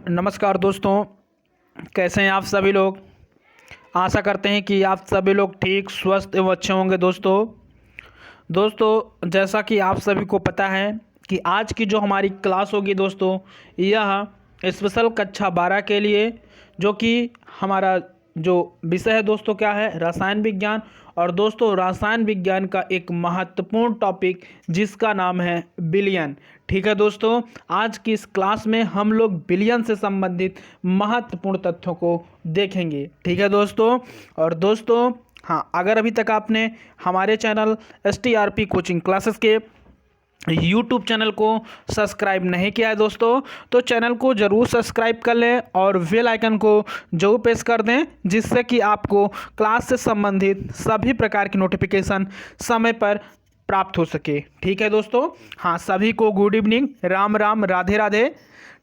नमस्कार दोस्तों, कैसे हैं आप सभी लोग। आशा करते हैं कि आप सभी लोग ठीक, स्वस्थ एवं अच्छे होंगे। दोस्तों जैसा कि आप सभी को पता है कि आज की जो हमारी क्लास होगी दोस्तों, यह स्पेशल कक्षा 12 के लिए, जो कि हमारा जो विषय है दोस्तों क्या है, रसायन विज्ञान। और दोस्तों रसायन विज्ञान का एक महत्वपूर्ण टॉपिक जिसका नाम है विलयन। ठीक है दोस्तों, आज की इस क्लास में हम लोग विलयन से संबंधित महत्वपूर्ण तथ्यों को देखेंगे। ठीक है दोस्तों। और दोस्तों हाँ, अगर अभी तक आपने हमारे चैनल STRP कोचिंग क्लासेस के यूट्यूब चैनल को सब्सक्राइब नहीं किया है दोस्तों, तो चैनल को ज़रूर सब्सक्राइब कर लें और बेल आइकन को जरूर प्रेस कर दें, जिससे कि आपको क्लास से संबंधित सभी प्रकार की नोटिफिकेशन समय पर प्राप्त हो सके। ठीक है दोस्तों। हाँ, सभी को गुड इवनिंग, राम राम, राधे राधे।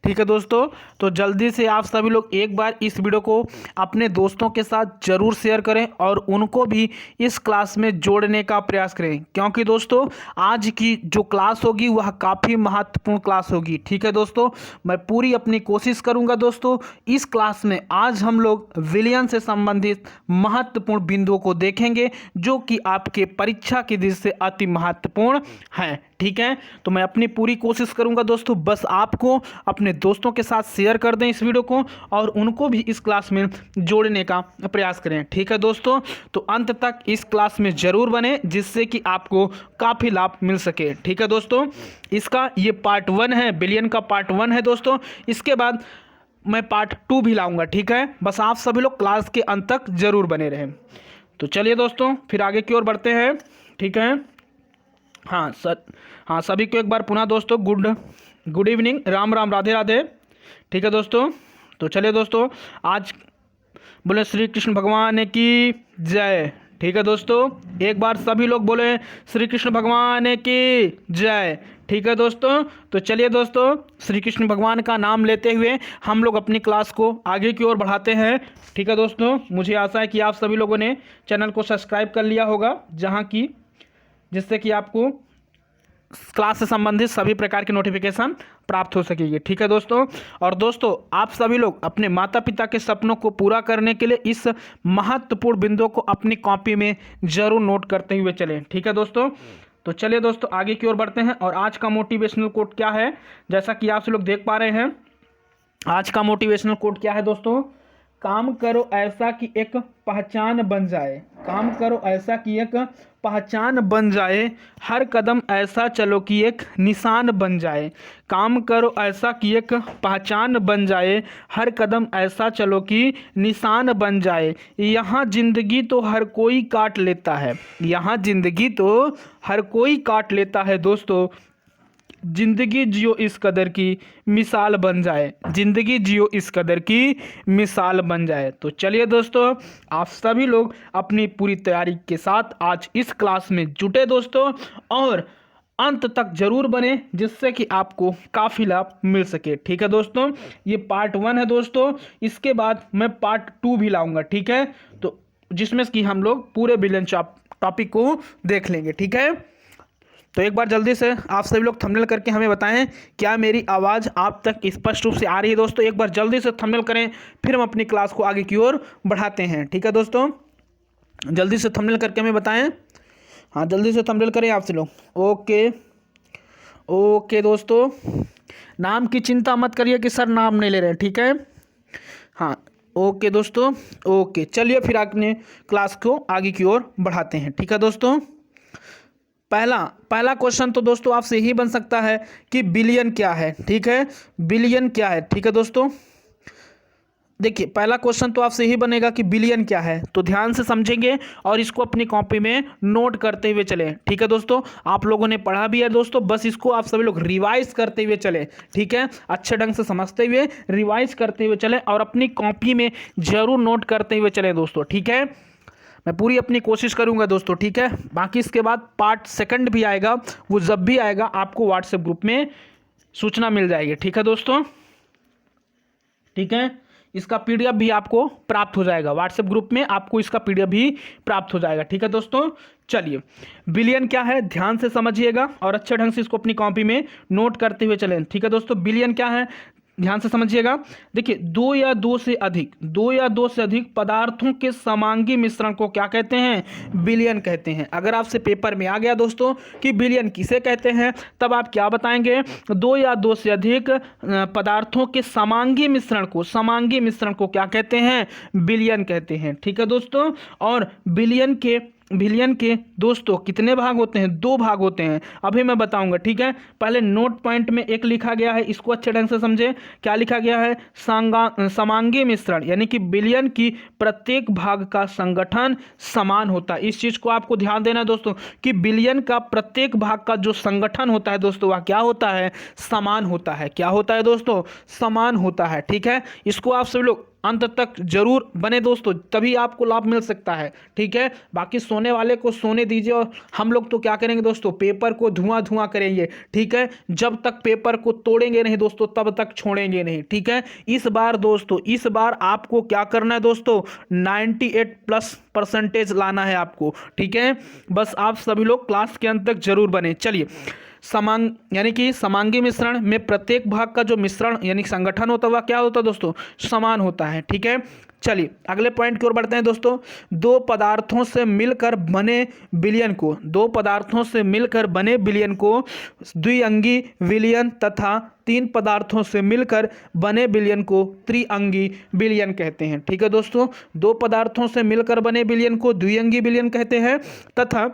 ठीक है दोस्तों, तो जल्दी से आप सभी लोग एक बार इस वीडियो को अपने दोस्तों के साथ ज़रूर शेयर करें और उनको भी इस क्लास में जोड़ने का प्रयास करें, क्योंकि दोस्तों आज की जो क्लास होगी वह काफ़ी महत्वपूर्ण क्लास होगी। ठीक है दोस्तों, मैं पूरी अपनी कोशिश करूंगा दोस्तों इस क्लास में आज हम लोग विलयन से संबंधित महत्वपूर्ण बिंदुओं को देखेंगे, जो कि आपके परीक्षा की दृष्टि से अति महत्वपूर्ण हैं। ठीक है, तो मैं अपनी पूरी कोशिश करूंगा दोस्तों, बस आपको अपने दोस्तों के साथ शेयर कर दें इस वीडियो को और उनको भी इस क्लास में जोड़ने का प्रयास करें। ठीक है दोस्तों, तो अंत तक इस क्लास में जरूर बने, जिससे कि आपको काफ़ी लाभ मिल सके। ठीक है दोस्तों, इसका ये पार्ट 1 है, विलयन का पार्ट 1 है दोस्तों। इसके बाद मैं पार्ट 2 भी लाऊंगा। ठीक है, बस आप सभी लोग क्लास के अंत तक जरूर बने रहें। तो चलिए दोस्तों फिर आगे की ओर बढ़ते हैं। ठीक है, हाँ सभी को एक बार पुनः दोस्तों गुड इवनिंग, राम राम, राधे राधे। ठीक है दोस्तों, तो चलिए दोस्तों आज बोले श्री कृष्ण भगवान की जय। ठीक है दोस्तों, एक बार सभी लोग बोले श्री कृष्ण भगवान की जय। ठीक है दोस्तों, तो चलिए दोस्तों श्री कृष्ण भगवान का नाम लेते हुए हम लोग अपनी क्लास को आगे की ओर बढ़ाते हैं। ठीक है दोस्तों, मुझे आशा है कि आप सभी लोगों ने चैनल को सब्सक्राइब कर लिया होगा, जिससे कि आपको क्लास से संबंधित सभी प्रकार की नोटिफिकेशन प्राप्त हो सकेगी। ठीक है दोस्तों, और दोस्तों आप सभी लोग अपने माता पिता के सपनों को पूरा करने के लिए इस महत्वपूर्ण बिंदुओं को अपनी कॉपी में जरूर नोट करते हुए चलें। ठीक है दोस्तों, तो चलिए दोस्तों आगे की ओर बढ़ते हैं। और आज का मोटिवेशनल कोट क्या है, जैसा कि आप सब लोग देख पा रहे हैं, आज का मोटिवेशनल कोट क्या है दोस्तों, काम करो ऐसा कि एक पहचान बन जाए। काम करो ऐसा कि एक पहचान बन जाए, हर कदम ऐसा चलो कि एक निशान बन जाए। काम करो ऐसा कि एक पहचान बन जाए, हर कदम ऐसा चलो कि निशान बन जाए। यहाँ जिंदगी तो हर कोई काट लेता है, यहाँ जिंदगी तो हर कोई काट लेता है दोस्तों, जिंदगी जियो इस कदर की मिसाल बन जाए, जिंदगी जियो इस कदर की मिसाल बन जाए। तो चलिए दोस्तों आप सभी लोग अपनी पूरी तैयारी के साथ आज इस क्लास में जुटे दोस्तों, और अंत तक जरूर बने, जिससे कि आपको काफ़ी लाभ मिल सके। ठीक है दोस्तों, ये पार्ट 1 है दोस्तों, इसके बाद मैं पार्ट 2 भी लाऊंगा। ठीक है, तो जिसमें कि हम लोग पूरे विलयन टॉपिक को देख लेंगे। ठीक है, तो एक बार जल्दी से आप सभी लोग थंबनेल करके हमें बताएं क्या मेरी आवाज़ आप तक स्पष्ट रूप से आ रही है दोस्तों। एक बार जल्दी से थंबनेल करें, फिर हम अपनी क्लास को आगे की ओर बढ़ाते हैं। ठीक है दोस्तों, जल्दी से थंबनेल करके हमें बताएं। हाँ, जल्दी से थंबनेल करें आप सब लोग। ओके दोस्तों, नाम की चिंता मत करिए कि सर नाम नहीं ले रहे हैं। ठीक है, हाँ ओके दोस्तों, ओके चलिए फिर अपने क्लास को आगे की ओर बढ़ाते हैं। ठीक है दोस्तों, पहला क्वेश्चन तो दोस्तों आपसे यही बन सकता है कि बिलियन क्या है। ठीक है, बिलियन क्या है। ठीक है दोस्तों, देखिए पहला क्वेश्चन तो आपसे यही बनेगा कि बिलियन क्या है, तो ध्यान से समझेंगे और इसको अपनी कॉपी में नोट करते हुए चलें। ठीक है दोस्तों, आप लोगों ने पढ़ा भी है दोस्तों, बस इसको आप सभी लोग रिवाइज करते हुए चलें। ठीक है, अच्छे ढंग से समझते हुए रिवाइज करते हुए चलें और अपनी कॉपी में जरूर नोट करते हुए चलें दोस्तों। ठीक है, मैं पूरी अपनी कोशिश करूंगा दोस्तों। ठीक है, बाकी इसके बाद पार्ट 2 भी आएगा, वो जब भी आएगा आपको व्हाट्सएप ग्रुप में सूचना मिल जाएगी। ठीक है दोस्तों, ठीक है, इसका PDF भी आपको प्राप्त हो जाएगा, व्हाट्सएप ग्रुप में आपको इसका PDF भी प्राप्त हो जाएगा। ठीक है दोस्तों, चलिए बिलियन क्या है ध्यान से समझिएगा और अच्छे ढंग से इसको अपनी कॉपी में नोट करते हुए चलें। ठीक है दोस्तों, बिलियन क्या है ध्यान से समझिएगा। देखिए दो या दो से अधिक पदार्थों के समांगी मिश्रण को क्या कहते हैं? विलयन कहते हैं। अगर आपसे पेपर में आ गया दोस्तों कि विलयन किसे कहते हैं, तब आप क्या बताएंगे? दो या दो से अधिक पदार्थों के समांगी मिश्रण को क्या कहते हैं? विलयन कहते हैं। ठीक है दोस्तों। और विलयन के दोस्तों कितने भाग होते हैं? 2 भाग होते हैं। अभी मैं बताऊंगा, ठीक है। पहले नोट पॉइंट में एक लिखा गया है, इसको अच्छे ढंग से समझे। क्या लिखा गया है? समांगी मिश्रण, यानी कि विलयन की प्रत्येक भाग का संगठन समान होता है। इस चीज को आपको ध्यान देना है दोस्तों कि विलयन का प्रत्येक भाग का जो संगठन होता है दोस्तों, वह क्या होता है? समान होता है। क्या होता है दोस्तों? समान होता है। ठीक है, इसको आप सभी लोग अंत तक जरूर बने दोस्तों, तभी आपको लाभ मिल सकता है। ठीक है, बाकी सोने वाले को सोने दीजिए, और हम लोग तो क्या करेंगे दोस्तों? पेपर को धुआं करेंगे। ठीक है, जब तक पेपर को तोड़ेंगे नहीं दोस्तों, तब तक छोड़ेंगे नहीं। ठीक है, इस बार आपको क्या करना है दोस्तों? 98+ % लाना है आपको। ठीक है, बस आप सभी लोग क्लास के अंत तक जरूर बने। चलिए, यानी कि समांगी मिश्रण में प्रत्येक भाग का जो मिश्रण यानी संगठन होता है वह क्या होता है दोस्तों? समान होता है। ठीक है, चलिए अगले पॉइंट की ओर बढ़ते हैं दोस्तों। दो पदार्थों से मिलकर बने विलयन को द्विअंगी विलयन तथा 3 पदार्थों से मिलकर बने विलयन को त्रिअंगी विलयन कहते हैं। ठीक है दोस्तों, 2 पदार्थों से मिलकर बने विलयन को द्विअंगी विलयन कहते हैं तथा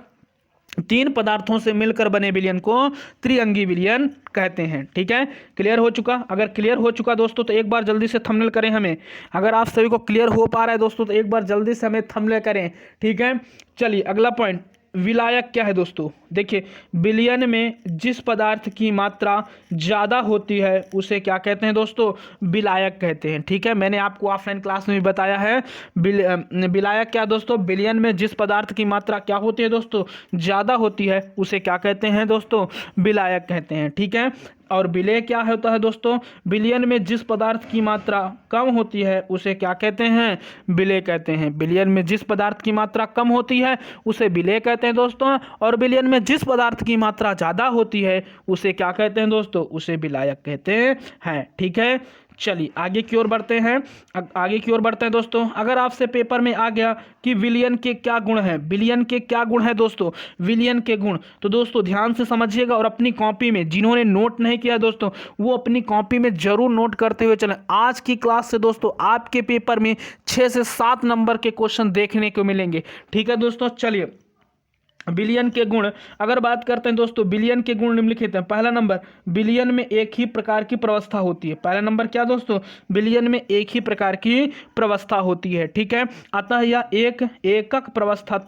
3 पदार्थों से मिलकर बने विलयन को त्रिअंगी विलयन कहते हैं। ठीक है, क्लियर हो चुका? अगर क्लियर हो चुका दोस्तों तो एक बार जल्दी से थंबनेल करें हमें। अगर आप सभी को क्लियर हो पा रहा है दोस्तों तो एक बार जल्दी से हमें थंबनेल करें। ठीक है, चलिए अगला पॉइंट, विलायक क्या है दोस्तों? देखिए, विलयन में जिस पदार्थ की मात्रा ज़्यादा होती है उसे क्या कहते हैं दोस्तों? विलायक कहते हैं। ठीक है, मैंने आपको ऑफलाइन क्लास में भी बताया है। विलायक क्या दोस्तों? विलयन में जिस पदार्थ की मात्रा क्या होती है दोस्तों? ज़्यादा होती है, उसे क्या कहते हैं दोस्तों? विलायक कहते हैं। ठीक है, और विलेय क्या होता है दोस्तों? विलयन में जिस पदार्थ की मात्रा कम होती है उसे क्या कहते हैं? विलेय कहते हैं। विलयन में जिस पदार्थ की मात्रा कम होती है उसे विलेय कहते हैं दोस्तों, और विलयन में जिस पदार्थ की मात्रा ज़्यादा होती है उसे क्या कहते हैं दोस्तों? उसे विलायक कहते हैं। ठीक है, चलिए आगे की ओर बढ़ते हैं दोस्तों। अगर आपसे पेपर में आ गया कि विलयन के क्या गुण हैं, दोस्तों? विलयन के गुण, तो दोस्तों ध्यान से समझिएगा और अपनी कॉपी में, जिन्होंने नोट नहीं किया दोस्तों, वो अपनी कॉपी में जरूर नोट करते हुए चलें। आज की क्लास से दोस्तों आपके पेपर में 6 से 7 नंबर के क्वेश्चन देखने को मिलेंगे। ठीक है दोस्तों, चलिए विलयन के गुण अगर बात करते हैं दोस्तों, विलयन के गुण निम्नलिखित हैं। पहला नंबर, विलयन में एक ही प्रकार की प्रवस्था होती है। पहला नंबर क्या दोस्तों? विलयन में एक ही प्रकार की प्रवस्था होती है। ठीक है, अतः यह एक एकक प्रवस्था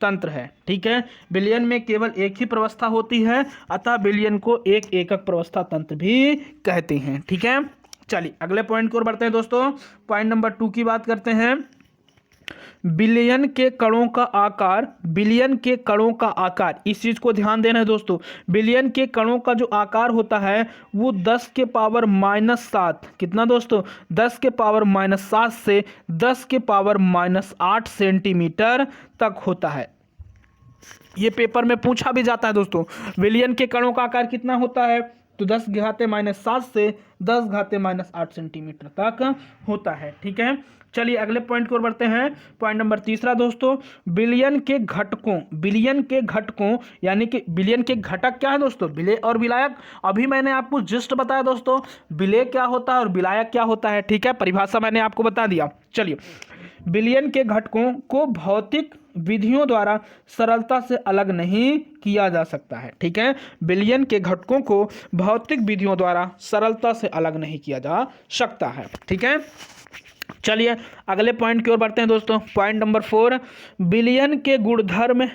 तंत्र है। ठीक है, विलयन में केवल एक ही प्रवस्था होती है, अतः विलयन को एक एकक प्रवस्था तंत्र भी कहते हैं। ठीक है, चलिए अगले पॉइंट की ओर बढ़ते हैं दोस्तों। पॉइंट नंबर 2 की बात करते हैं। विलयन के कणों का आकार, इस चीज को ध्यान देना है दोस्तों। विलयन के कणों का जो आकार होता है वो 10⁻⁻7, कितना दोस्तों? 10⁻⁻7 से 10⁻⁻8 सेंटीमीटर तक होता है। ये पेपर में पूछा भी जाता है दोस्तों, विलयन के कणों का आकार कितना होता है? तो 10⁻⁻7 से 10⁻⁸ सेंटीमीटर तक होता है। ठीक है, चलिए अगले पॉइंट की ओर बढ़ते हैं। पॉइंट नंबर 3 दोस्तों, विलयन के घटकों यानी कि विलयन के घटक क्या है दोस्तों? विलेय और विलायक। अभी मैंने आपको जस्ट बताया दोस्तों विलेय क्या होता है और विलायक क्या होता है। ठीक है, परिभाषा मैंने आपको बता दिया। चलिए, विलयन के घटकों को भौतिक विधियों द्वारा सरलता से अलग नहीं किया जा सकता है। ठीक है, विलयन के घटकों को भौतिक विधियों द्वारा सरलता से अलग नहीं किया जा सकता है। ठीक है, चलिए अगले पॉइंट की ओर बढ़ते हैं दोस्तों। पॉइंट नंबर 4, विलयन के गुणधर्म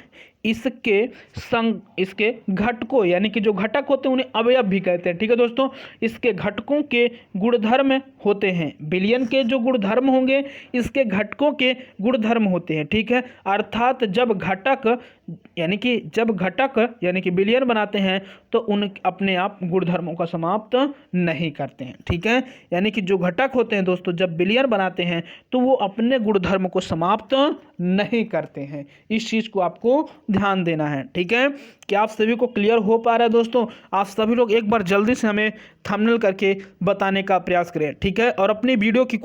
इसके घटकों यानी कि जो घटक होते हैं उन्हें अवयव भी कहते हैं। ठीक है दोस्तों, इसके घटकों के गुणधर्म होते हैं। विलयन के जो गुणधर्म होंगे इसके घटकों के गुणधर्म होते हैं। ठीक है, अर्थात जब घटक यानी कि विलयन बनाते हैं तो उन अपने आप गुणधर्मों का समाप्त नहीं करते हैं। ठीक है, यानी कि जो घटक होते हैं दोस्तों जब विलयन बनाते हैं तो वो अपने गुणधर्म को समाप्त नहीं करते हैं। इस चीज को आपको ध्यान देना है। ठीक है, कि आप सभी को क्लियर हो पा रहा है दोस्तों? आप सभी लोग एक बार जल्दी से हमें थंबनेल करके बताने का प्रयास करें। ठीक है, और अपनी वीडियो की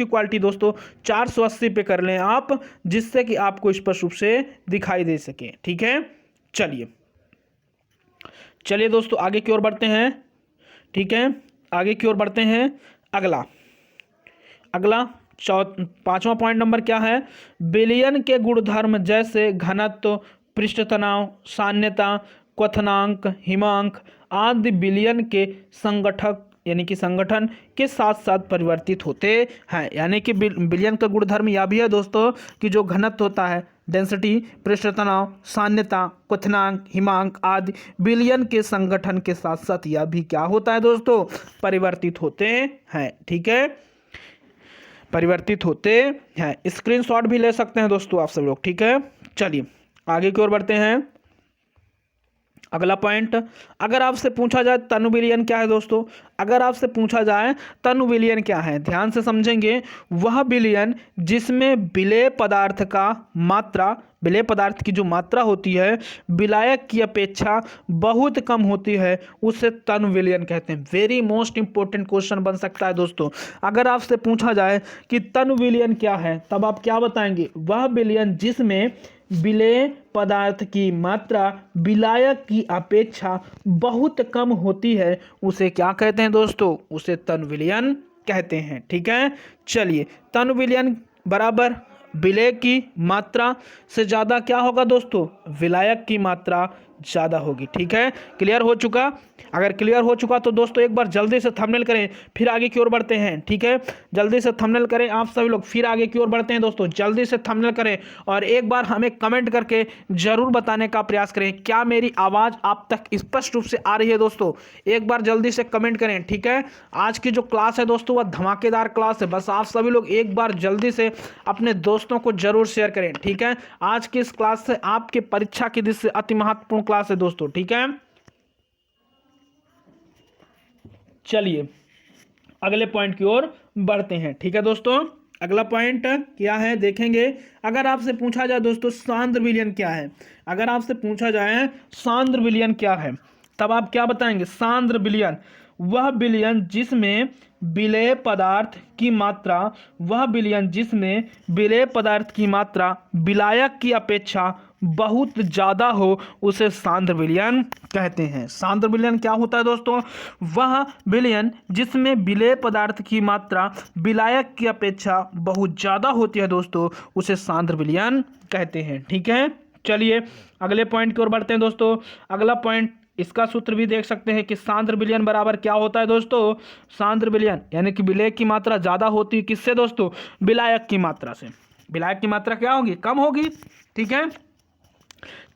क्वालिटी दोस्तों 480 पे कर लें आप, जिससे कि आपको स्पष्ट रूप से दिखाई दे सके। ठीक है, चलिए दोस्तों आगे की ओर बढ़ते हैं। ठीक है, आगे की ओर बढ़ते हैं। अगला 5वां पॉइंट नंबर क्या है? विलयन के गुणधर्म जैसे घनत्व, पृष्ठ तनाव, सान्यता, क्वथनांक, हिमांक आदि विलयन के संगठक यानी कि संगठन के साथ साथ परिवर्तित होते हैं। यानी कि विलयन का गुणधर्म यह भी है दोस्तों कि जो घनत्व होता है, डेंसिटी, पृष्ठ तनाव, सान्यता, क्वथनांक, हिमांक आदि विलयन के संगठन के साथ साथ यह भी क्या होता है दोस्तों? परिवर्तित होते हैं। ठीक है, परिवर्तित होते हैं। स्क्रीनशॉट भी ले सकते हैं दोस्तों आप सब लोग। ठीक है, चलिए आगे की ओर बढ़ते हैं। अगला पॉइंट, अगर आपसे पूछा जाए तनु विलयन क्या है दोस्तों? अगर आपसे पूछा जाए तनु विलयन क्या है, ध्यान से समझेंगे। वह विलयन जिसमें विलेय पदार्थ की जो मात्रा होती है विलायक की अपेक्षा बहुत कम होती है, उसे तनु विलयन कहते हैं। वेरी मोस्ट इंपॉर्टेंट क्वेश्चन बन सकता है दोस्तों। अगर आपसे पूछा जाए कि तनु विलयन क्या है, तब आप क्या बताएंगे? वह विलयन जिसमें विलेय पदार्थ की मात्रा विलायक की अपेक्षा बहुत कम होती है, उसे क्या कहते हैं दोस्तों? उसे तनु विलयन कहते हैं। ठीक है, चलिए तनु विलयन बराबर विलेय की मात्रा से ज़्यादा क्या होगा दोस्तों? विलायक की मात्रा ज़्यादा होगी। ठीक है, क्लियर हो चुका? अगर क्लियर हो चुका तो दोस्तों एक बार जल्दी से थंबनेल करें, फिर आगे की ओर बढ़ते हैं। ठीक है, जल्दी से थंबनेल करें आप सभी लोग, फिर आगे की ओर बढ़ते हैं दोस्तों। जल्दी से थंबनेल करें और एक बार हमें कमेंट करके जरूर बताने का प्रयास करें क्या मेरी आवाज़ आप तक स्पष्ट रूप से आ रही है दोस्तों? एक बार जल्दी से कमेंट करें। ठीक है, आज की जो क्लास है दोस्तों वह धमाकेदार क्लास है, बस आप सभी लोग एक बार जल्दी से अपने दोस्तों को जरूर शेयर करें। ठीक है, आज की इस क्लास से आपके परीक्षा की दृष्टि से अति महत्वपूर्ण क्लास है दोस्तों। ठीक है, चलिए अगले पॉइंट की ओर बढ़ते हैं। ठीक है दोस्तों, अगला पॉइंट क्या है देखेंगे। अगर आपसे पूछा जाए दोस्तों सांद्र विलयन क्या है, अगर आपसे पूछा जाए सांद्र विलयन क्या है, तब आप क्या बताएंगे? सांद्र विलयन वह विलयन जिसमें विलेय पदार्थ की मात्रा विलायक की अपेक्षा बहुत ज़्यादा हो, उसे सांद्र विलयन कहते हैं। सांद्र विलयन क्या होता है दोस्तों? वह विलयन जिसमें विलेय पदार्थ की मात्रा विलायक की अपेक्षा बहुत ज़्यादा होती है दोस्तों, उसे सांद्र विलयन कहते हैं। ठीक है, चलिए अगले पॉइंट की ओर बढ़ते हैं दोस्तों। अगला पॉइंट, इसका सूत्र भी देख सकते हैं कि सांद्र विलयन बराबर क्या होता है दोस्तों? सांद्र विलयन यानी कि विलेय की मात्रा ज़्यादा होती है किससे दोस्तों? विलायक की मात्रा से। विलायक की मात्रा क्या होगी? कम होगी। ठीक है,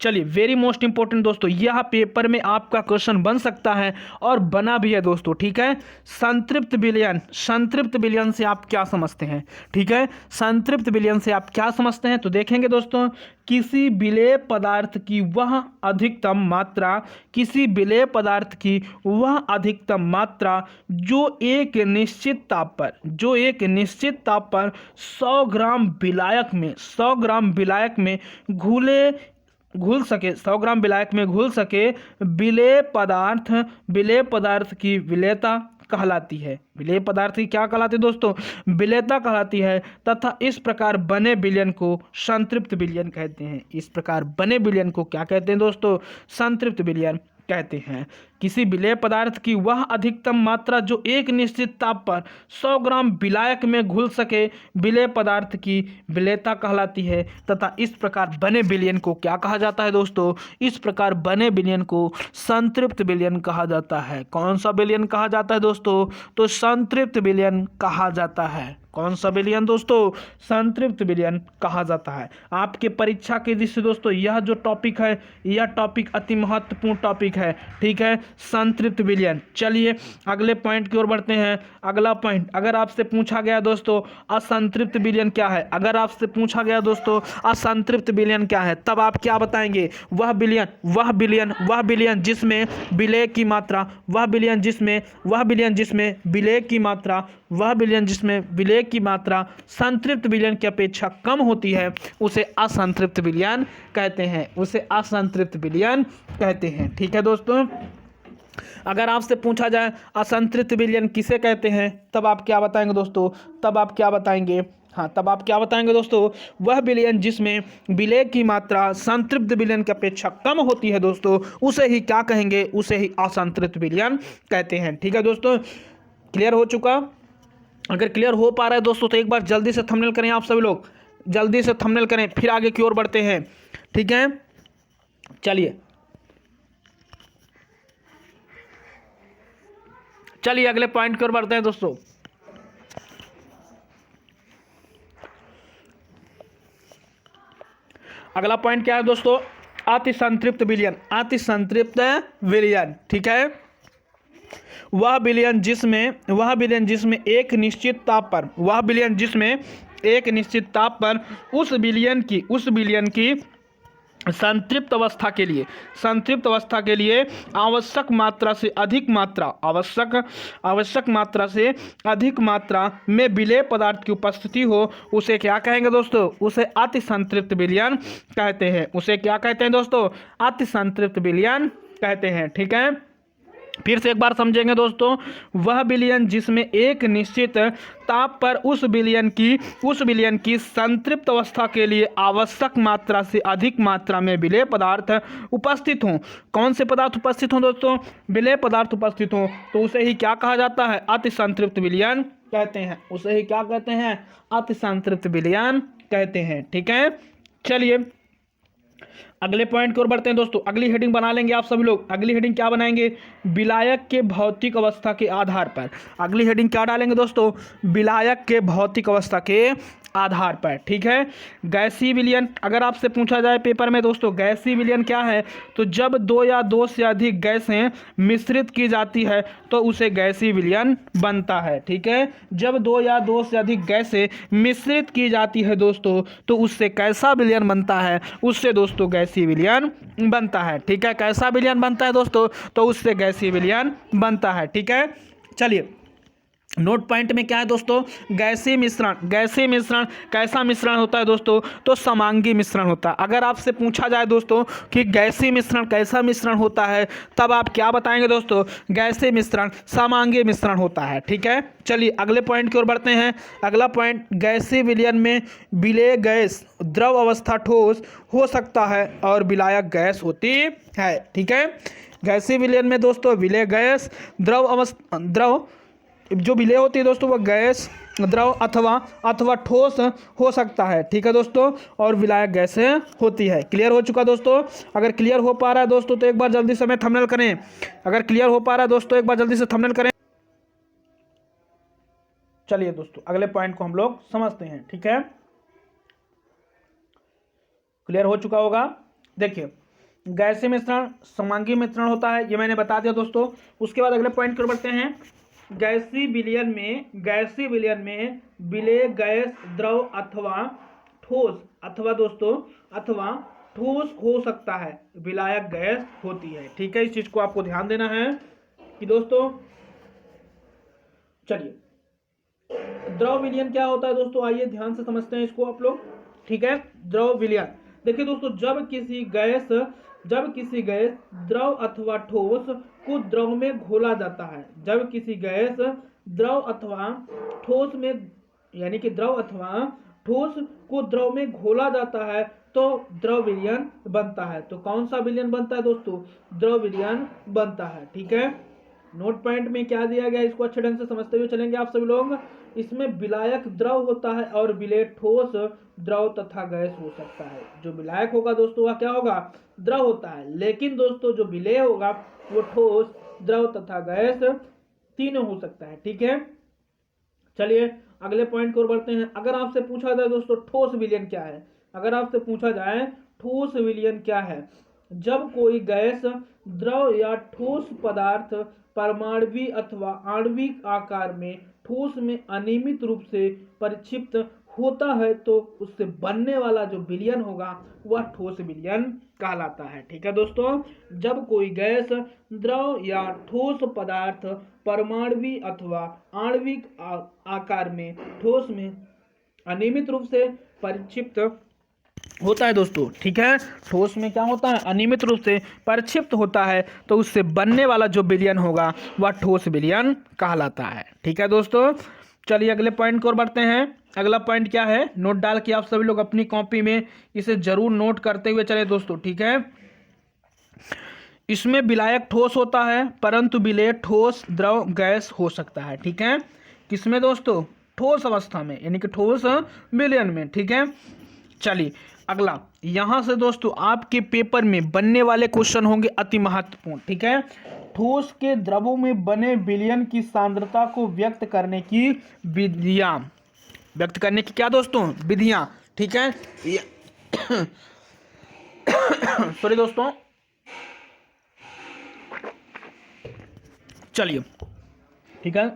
चलिए वेरी मोस्ट इंपॉर्टेंट दोस्तों, यह पेपर में आपका क्वेश्चन बन सकता है और बना भी है दोस्तों। ठीक है, संतृप्त विलयन से आप क्या समझते हैं? ठीक है, संतृप्त विलयन से आप क्या समझते हैं तो देखेंगे दोस्तों, किसी विलेय पदार्थ की वह अधिकतम मात्रा जो एक निश्चित ताप पर 100 ग्राम विलायक में घुल सके विलेय पदार्थ की विलेयता कहलाती है। विलेय पदार्थ की क्या कहलाती है दोस्तों? विलेयता कहलाती है, तथा इस प्रकार बने विलयन को संतृप्त विलयन कहते हैं। इस प्रकार बने विलयन को क्या कहते हैं दोस्तों? संतृप्त विलयन कहते हैं। किसी विलेय पदार्थ की वह अधिकतम मात्रा जो एक निश्चित ताप पर 100 ग्राम विलायक में घुल सके विलेय पदार्थ की विलेयता कहलाती है, तथा इस प्रकार बने विलयन को क्या कहा जाता है दोस्तों? इस प्रकार बने विलयन को संतृप्त विलयन कहा जाता है। कौन सा विलयन कहा जाता है दोस्तों? तो संतृप्त विलयन कहा जाता है। कौन सा विलयन दोस्तों? संतृप्त विलयन कहा जाता है। आपके परीक्षा के दृष्टि दोस्तों यह जो टॉपिक है, यह टॉपिक अति महत्वपूर्ण टॉपिक है। ठीक है, संतृप्त विलयन। चलिए अगले पॉइंट की ओर बढ़ते हैं। अगला पॉइंट, अगर आपसे पूछा गया दोस्तों असंतृप्त विलयन क्या है, अगर आपसे पूछा गया दोस्तों असंतृप्त विलयन क्या है, तब आप क्या बताएंगे? वह विलयन जिसमें विलेय की मात्रा विलय की मात्रा संतृप्त विलयन की अपेक्षा कम होती है उसे असंतृप्त विलयन कहते हैं, उसे असंतृप्त विलयन कहते हैं। ठीक है दोस्तों, अगर आपसे पूछा जाए असंतृप्त विलयन किसे कहते हैं, तब आप क्या बताएंगे दोस्तों, तब आप क्या बताएंगे, हाँ तब आप क्या बताएंगे दोस्तों, वह विलयन जिसमें विलय की मात्रा संतृप्त विलयन की अपेक्षा कम होती है दोस्तों, उसे ही क्या कहेंगे, उसे ही असंतृप्त विलयन कहते हैं। ठीक है दोस्तों, क्लियर हो चुका? अगर क्लियर हो पा रहा है दोस्तों तो एक बार जल्दी से थंबनेल करें, आप सभी लोग जल्दी से थंबनेल करें, फिर आगे की ओर बढ़ते हैं। ठीक है, चलिए चलिए अगले पॉइंट की ओर बढ़ते हैं दोस्तों। अगला पॉइंट क्या है दोस्तों, अति संतृप्त विलयन, अति संतृप्त विलयन। ठीक है, वह विलयन जिसमें एक निश्चित ताप पर, वह विलयन जिसमें एक निश्चित ताप पर उस विलयन की संतृप्त अवस्था के लिए आवश्यक मात्रा से अधिक मात्रा में विलेय पदार्थ की उपस्थिति हो, उसे क्या कहेंगे दोस्तों, उसे अति संतृप्त विलयन कहते हैं। उसे क्या कहते हैं दोस्तों, अति संतृप्त विलयन कहते हैं। ठीक है, फिर से एक बार समझेंगे दोस्तों, वह विलयन जिसमें एक निश्चित ताप पर उस विलयन की संतृप्त अवस्था के लिए आवश्यक मात्रा से अधिक मात्रा में विलेय पदार्थ उपस्थित हों। कौन से पदार्थ उपस्थित हों दोस्तों, विलेय पदार्थ उपस्थित हों, तो उसे ही क्या कहा जाता है, अति संतृप्त विलयन कहते हैं। उसे ही क्या कहते हैं, अति संतृप्त विलयन कहते हैं। ठीक है, चलिए अगले पॉइंट की ओर बढ़ते हैं दोस्तों। अगली हेडिंग बना लेंगे आप सभी लोग। अगली हेडिंग क्या बनाएंगे, विलायक के भौतिक अवस्था के आधार पर। अगली हेडिंग क्या डालेंगे दोस्तों, विलायक के भौतिक अवस्था के आधार पर। ठीक है, गैसीय विलयन, अगर आपसे पूछा जाए पेपर में दोस्तों गैसीय विलयन क्या है, तो जब दो या दो से अधिक गैसें मिश्रित की जाती है तो उसे गैसीय विलयन बनता है। ठीक है, जब दो या दो से अधिक गैसें मिश्रित की जाती है दोस्तों तो उससे कैसा विलयन बनता है, उससे दोस्तों गैसीय विलयन बनता है। ठीक है, कैसा विलयन बनता है दोस्तों, तो उससे गैसीय विलयन बनता है। ठीक है, चलिए नोट पॉइंट में क्या है दोस्तों, गैसीय मिश्रण कैसा मिश्रण होता है दोस्तों, तो समांगी मिश्रण होता है। अगर आपसे पूछा जाए दोस्तों कि गैसीय मिश्रण कैसा मिश्रण होता है, तब आप क्या बताएंगे दोस्तों, गैसीय मिश्रण समांगी मिश्रण होता है। ठीक है, चलिए अगले पॉइंट की ओर बढ़ते हैं। अगला पॉइंट, गैसीय विलयन में विलेय गैस द्रव अवस्था ठोस हो सकता है और विलायक गैस होती है। ठीक है, गैसीय विलयन में दोस्तों विलेय गैस द्रव जो विलेय होती है दोस्तों वह गैस, द्रव अथवा ठोस हो सकता है। ठीक है दोस्तों, और विलायक गैसें होती है। क्लियर हो चुका दोस्तों? अगर क्लियर हो पा रहा है दोस्तों तो एक बार जल्दी से हमें थंबनेल करें। अगर क्लियर हो पा रहा है दोस्तों एक बार जल्दी से थंबनेल करें। चलिए दोस्तों अगले पॉइंट को हम लोग समझते हैं। ठीक है, क्लियर हो चुका होगा। देखिए गैसीय मिश्रण समांगी मिश्रण होता है, ये मैंने बता दिया दोस्तों। उसके बाद अगले पॉइंट की ओर बढ़ते हैं। गैसीय विलयन में विलेय गैस द्रव अथवा ठोस हो सकता है, विलायक गैस होती है। ठीक है, इस चीज को आपको ध्यान देना है कि दोस्तों, चलिए द्रव विलयन क्या होता है दोस्तों, आइए ध्यान से समझते हैं इसको आप लोग। ठीक है, द्रव विलयन देखिए दोस्तों, जब किसी गैस द्रव अथवा ठोस को द्रव में घोला जाता है, जब किसी गैस द्रव अथवा ठोस में यानी कि द्रव अथवा ठोस को द्रव में घोला जाता है तो द्रव विलयन बनता है। तो कौन सा विलयन बनता है दोस्तों, द्रव विलयन बनता है। ठीक है, नोट पॉइंट में क्या दिया गया इसको अच्छे ढंग से समझते हुए चलेंगे आप सभी लोग। इसमें विलायक द्रव होता है और विलेय ठोस द्रव तथा गैस हो सकता है। जो विलायक होगा दोस्तों वह क्या होगा, द्रव होता है, लेकिन दोस्तों जो विलेय होगा वो ठोस, द्रव तथा गैस तीनों हो सकता है। ठीक है, चलिए अगले पॉइंट की ओर बढ़ते हैं। अगर आपसे पूछा जाए दोस्तों ठोस विलयन क्या है, अगर आपसे पूछा जाए ठोस विलयन क्या है, जब कोई गैस द्रव या ठोस पदार्थ परमाणुवीय अथवा आणविक आकार में ठोस में अनियमित रूप से परिक्षिप्त होता है तो उससे बनने वाला जो विलयन होगा वह ठोस विलयन कहलाता है। ठीक है दोस्तों, जब कोई गैस, द्रव या ठोस पदार्थ परमाणुवीय अथवा आणविक आकार में ठोस में अनियमित रूप से परिक्षिप्त होता है दोस्तों। ठीक है, ठोस में क्या होता है, अनियमित रूप से परिक्षिप्त होता है, तो उससे बनने वाला जो विलयन होगा वह ठोस विलयन कहलाता है। ठीक है दोस्तों, चलिए अगले पॉइंट की ओर बढ़ते हैं। अगला पॉइंट क्या है, नोट डाल के आप सभी लोग अपनी कॉपी में इसे जरूर नोट करते हुए चले दोस्तों। ठीक है, इसमें विलायक ठोस होता है, परंतु विलेय ठोस, द्रव, गैस हो सकता है। ठीक है, किसमें दोस्तों, ठोस अवस्था में, यानी कि ठोस विलयन में। ठीक है, चलिए अगला, यहां से दोस्तों आपके पेपर में बनने वाले क्वेश्चन होंगे अति महत्वपूर्ण। ठीक है, ठोस के द्रवों में बने विलयन की सांद्रता को व्यक्त करने की विधियां, व्यक्त करने की क्या दोस्तों, विधियां। ठीक है, सॉरी दोस्तों, चलिए, ठीक है,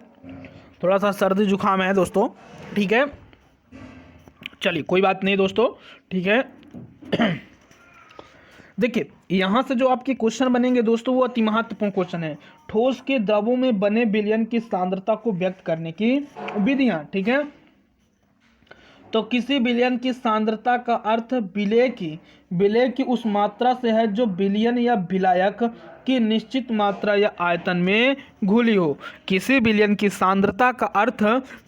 थोड़ा सा सर्दी जुकाम है दोस्तों। ठीक है, चलिए कोई बात नहीं दोस्तों। ठीक है, देखिए यहां से जो आपके क्वेश्चन बनेंगे दोस्तों वो अति महत्वपूर्ण क्वेश्चन है। ठोस के द्रवों में बने विलयन की सांद्रता को व्यक्त करने की विधियां। ठीक है, तो किसी विलयन की सांद्रता का अर्थ विलेय की उस मात्रा से है जो विलयन या विलायक की निश्चित मात्रा या आयतन में घुली हो। किसी विलयन की सांद्रता का अर्थ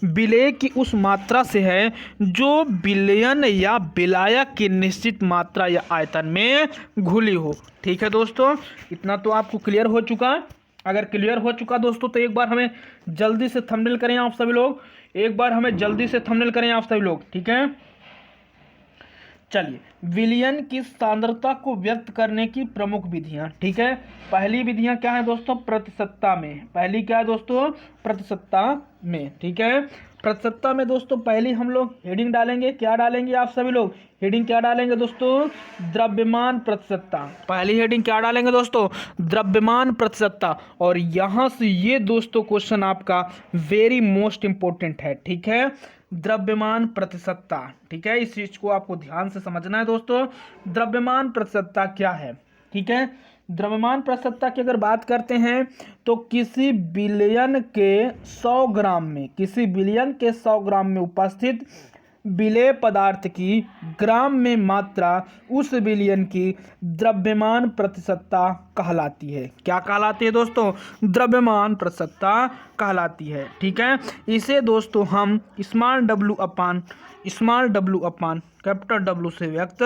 विलेय की उस मात्रा से है जो विलयन या विलायक की निश्चित मात्रा या आयतन में घुली हो। ठीक है दोस्तों, इतना तो आपको क्लियर हो चुका। अगर क्लियर हो चुका दोस्तों तो एक बार हमें जल्दी से थंबनेल करें आप सभी लोग, एक बार हमें जल्दी से थंबनेल करें आप सभी लोग। ठीक है, चलिए, विलयन की सांद्रता को व्यक्त करने की प्रमुख विधियां। ठीक है, पहली विधियां क्या है दोस्तों, प्रतिशतता में। पहली क्या है दोस्तों, प्रतिशतता में। ठीक है, प्रतिशतता में दोस्तों पहली हम लोग हेडिंग डालेंगे, क्या डालेंगे आप सभी लोग, हेडिंग क्या डालेंगे दोस्तों, द्रव्यमान प्रतिशतता। पहली हेडिंग क्या डालेंगे दोस्तों, द्रव्यमान प्रतिशतता। और यहां से ये दोस्तों क्वेश्चन आपका वेरी मोस्ट इंपॉर्टेंट है। ठीक है, द्रव्यमान प्रतिशतता। ठीक है, इस चीज को आपको ध्यान से समझना है दोस्तों, द्रव्यमान प्रतिशतता क्या है। ठीक है, द्रव्यमान प्रतिशतता की अगर बात करते हैं तो किसी विलयन के 100 ग्राम में, किसी विलयन के 100 ग्राम में उपस्थित विलेय पदार्थ की ग्राम में मात्रा उस विलयन की द्रव्यमान प्रतिशतता कहलाती है। क्या कहलाती है दोस्तों, द्रव्यमान प्रतिशतता कहलाती है। ठीक है, इसे दोस्तों हम स्मॉल w अपान कैपिटल W से व्यक्त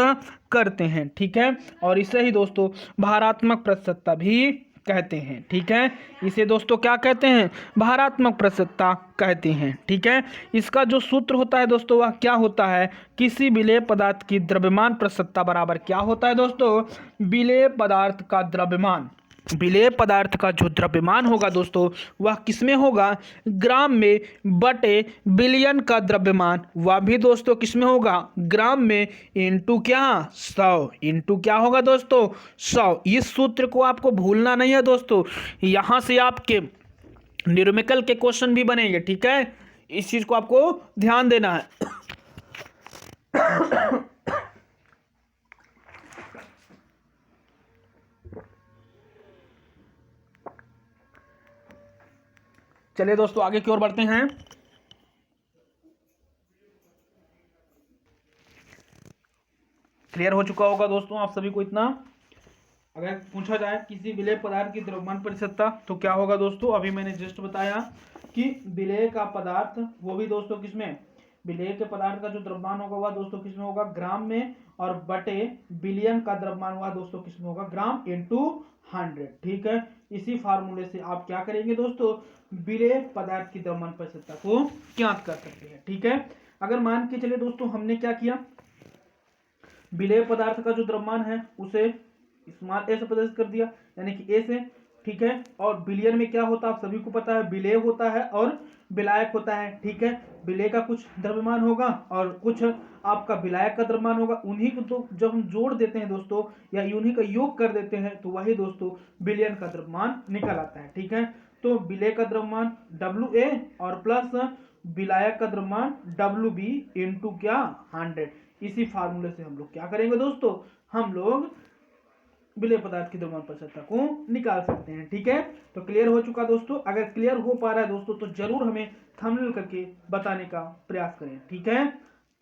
करते हैं। ठीक है, और इसे ही दोस्तों भारात्मक प्रतिशतता भी कहते हैं। ठीक है, इसे दोस्तों क्या कहते हैं, भारात्मक प्रतिशतता कहते हैं। ठीक है, इसका जो सूत्र होता है दोस्तों वह क्या होता है, किसी विलेय पदार्थ की द्रव्यमान प्रतिशतता बराबर क्या होता है दोस्तों, विलेय पदार्थ का द्रव्यमान, विलेय पदार्थ का जो द्रव्यमान होगा दोस्तों वह किसमें होगा, ग्राम में, बटे विलयन का द्रव्यमान वह भी दोस्तों किसमें होगा, ग्राम में, इंटू क्या, 100, इंटू क्या होगा दोस्तों, 100। इस सूत्र को आपको भूलना नहीं है दोस्तों, यहां से आपके न्यूमेरिकल के क्वेश्चन भी बनेंगे। ठीक है, इस चीज को आपको ध्यान देना है। चलिए दोस्तों आगे की ओर बढ़ते हैं। क्लियर हो चुका होगा दोस्तों आप सभी को इतना। अगर पूछा जाए किसी विलेय पदार्थ की द्रव्यमान प्रतिशतता तो क्या होगा दोस्तों, अभी मैंने जस्ट बताया कि विलेय का पदार्थ वो भी दोस्तों किसमें, विलेय के पदार्थ का जो द्रव्यमान होगा वह दोस्तों किसमें होगा, ग्राम में, और बटे विलयन का द्रव्यमान हुआ दोस्तों किसमें होगा, ग्राम इंटू 100। ठीक है, इसी फार्मूले से आप क्या करेंगे दोस्तों, विलेय पदार्थ की द्रव्यमान प्रतिशतता को ज्ञात कर सकते हैं। ठीक है, अगर मान के चलिए दोस्तों हमने क्या किया, विलेय पदार्थ का जो द्रव्यमान है उसे स्मॉल ए से प्रदर्शित कर दिया, यानी कि ए से। ठीक है, और विलयन में क्या होता है आप सभी को पता है, विलेय होता है और विलायक होता है। ठीक है, विलेय का कुछ द्रव्यमान होगा और कुछ आपका विलायक का द्रव्यमान होगा, उन्हीं को तो जब हम जोड़ देते हैं दोस्तों या उन्हीं का योग कर देते हैं तो वही दोस्तों विलयन का द्रव्यमान निकल आता है। ठीक है, तो विलेय का द्रव्यमान WA और प्लस विलायक का द्रव्यमान WB इंटू क्या 100। इसी फार्मूले से हम लोग क्या करेंगे दोस्तों, हम लोग विलेय पदार्थ की द्रव्यमान परिशुद्धता को निकाल सकते हैं। ठीक है, तो क्लियर हो चुका दोस्तों। अगर क्लियर हो पा रहा है दोस्तों तो जरूर हमें थंबनेल करके बताने का प्रयास करें। ठीक है,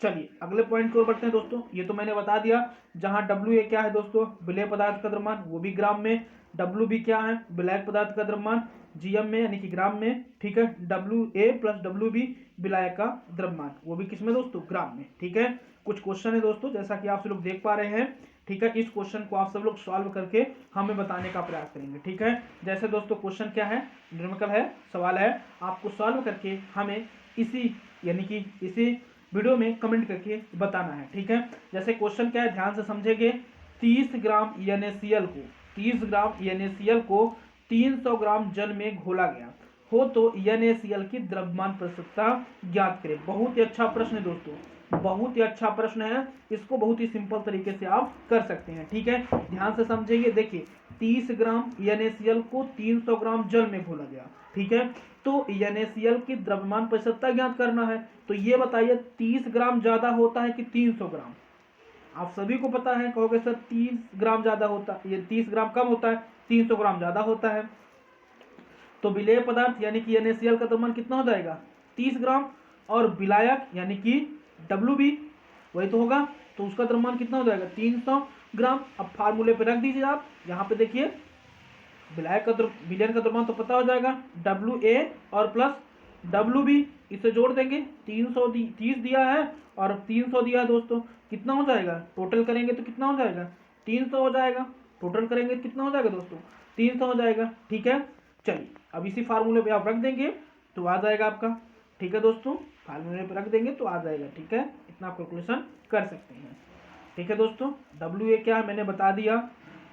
चलिए अगले पॉइंट की ओर बढ़ते हैं दोस्तों। ये तो मैंने बता दिया, जहां WA क्या है दोस्तों, विलेय पदार्थ का द्रव्यमान, वो भी ग्राम में। WB क्या है, विलायक पदार्थ का द्रव्यमान, GM में यानी कि ग्राम में। ठीक है, WA प्लस WB विलायक का द्रव्यमान, वो भी किसमें दोस्तों, ग्राम में। ठीक है, कुछ क्वेश्चन है दोस्तों जैसा कि आप सब लोग देख पा रहे हैं। ठीक है, इस क्वेश्चन को आप सब लोग सॉल्व करके हमें बताने का प्रयास करेंगे। ठीक है, जैसे दोस्तों क्वेश्चन क्या है, न्यूमेरिकल है, सवाल है, आपको सॉल्व करके हमें इसी यानी कि इसी वीडियो में कमेंट करके बताना है। ठीक है, जैसे क्वेश्चन क्या है ध्यान से समझेंगे। 30 ग्राम NaCl को 30 ग्राम NaCl को 300 ग्राम जल में घोला गया हो तो NaCl की द्रव्यमान परिशुद्धता ज्ञात करें। बहुत ही अच्छा प्रश्न है दोस्तों, बहुत ही अच्छा प्रश्न है। इसको बहुत ही सिंपल तरीके से आप कर सकते हैं। ठीक है, ध्यान से समझिए। देखिए 30 ग्राम NaCl को 300 ग्राम जल में घोला गया। ठीक है, तो NaCl की द्रव्यमान परिशुद्धता ज्ञात करना है। तो ये बताइए 30 ग्राम ज्यादा होता है कि 300 ग्राम? आप सभी को पता है, कहोगे सर 30 ग्राम ज्यादा होता है, ये 30 ग्राम कम होता है, 300 ग्राम ज्यादा होता है। तो विलेय पदार्थ यानी कि NaCl का द्रव्यमान कितना हो जाएगा, 30 ग्राम, और विलायक यानी कि WB वही तो होगा, तो उसका द्रव्यमान कितना हो जाएगा, 300 ग्राम। अब फार्मूले पे रख दीजिए आप, यहाँ पे देखिए विलायक का विलयन का द्रव्यमान तो पता हो जाएगा, WA और प्लस WB, इसे जोड़ देंगे। 30 दिया है और 300 दिया है दोस्तों, कितना हो जाएगा, टोटल करेंगे तो कितना हो जाएगा, 300 हो जाएगा। टोटल करेंगे तो कितना हो जाएगा दोस्तों, 300 हो जाएगा। ठीक है, चलिए अब इसी फार्मूले पे आप रख देंगे तो आ जाएगा आपका। ठीक है दोस्तों, फार्मूले पे रख देंगे तो आ जाएगा। ठीक है, इतना कैलकुलेशन कर सकते हैं। ठीक है दोस्तों, WA क्या है मैंने बता दिया,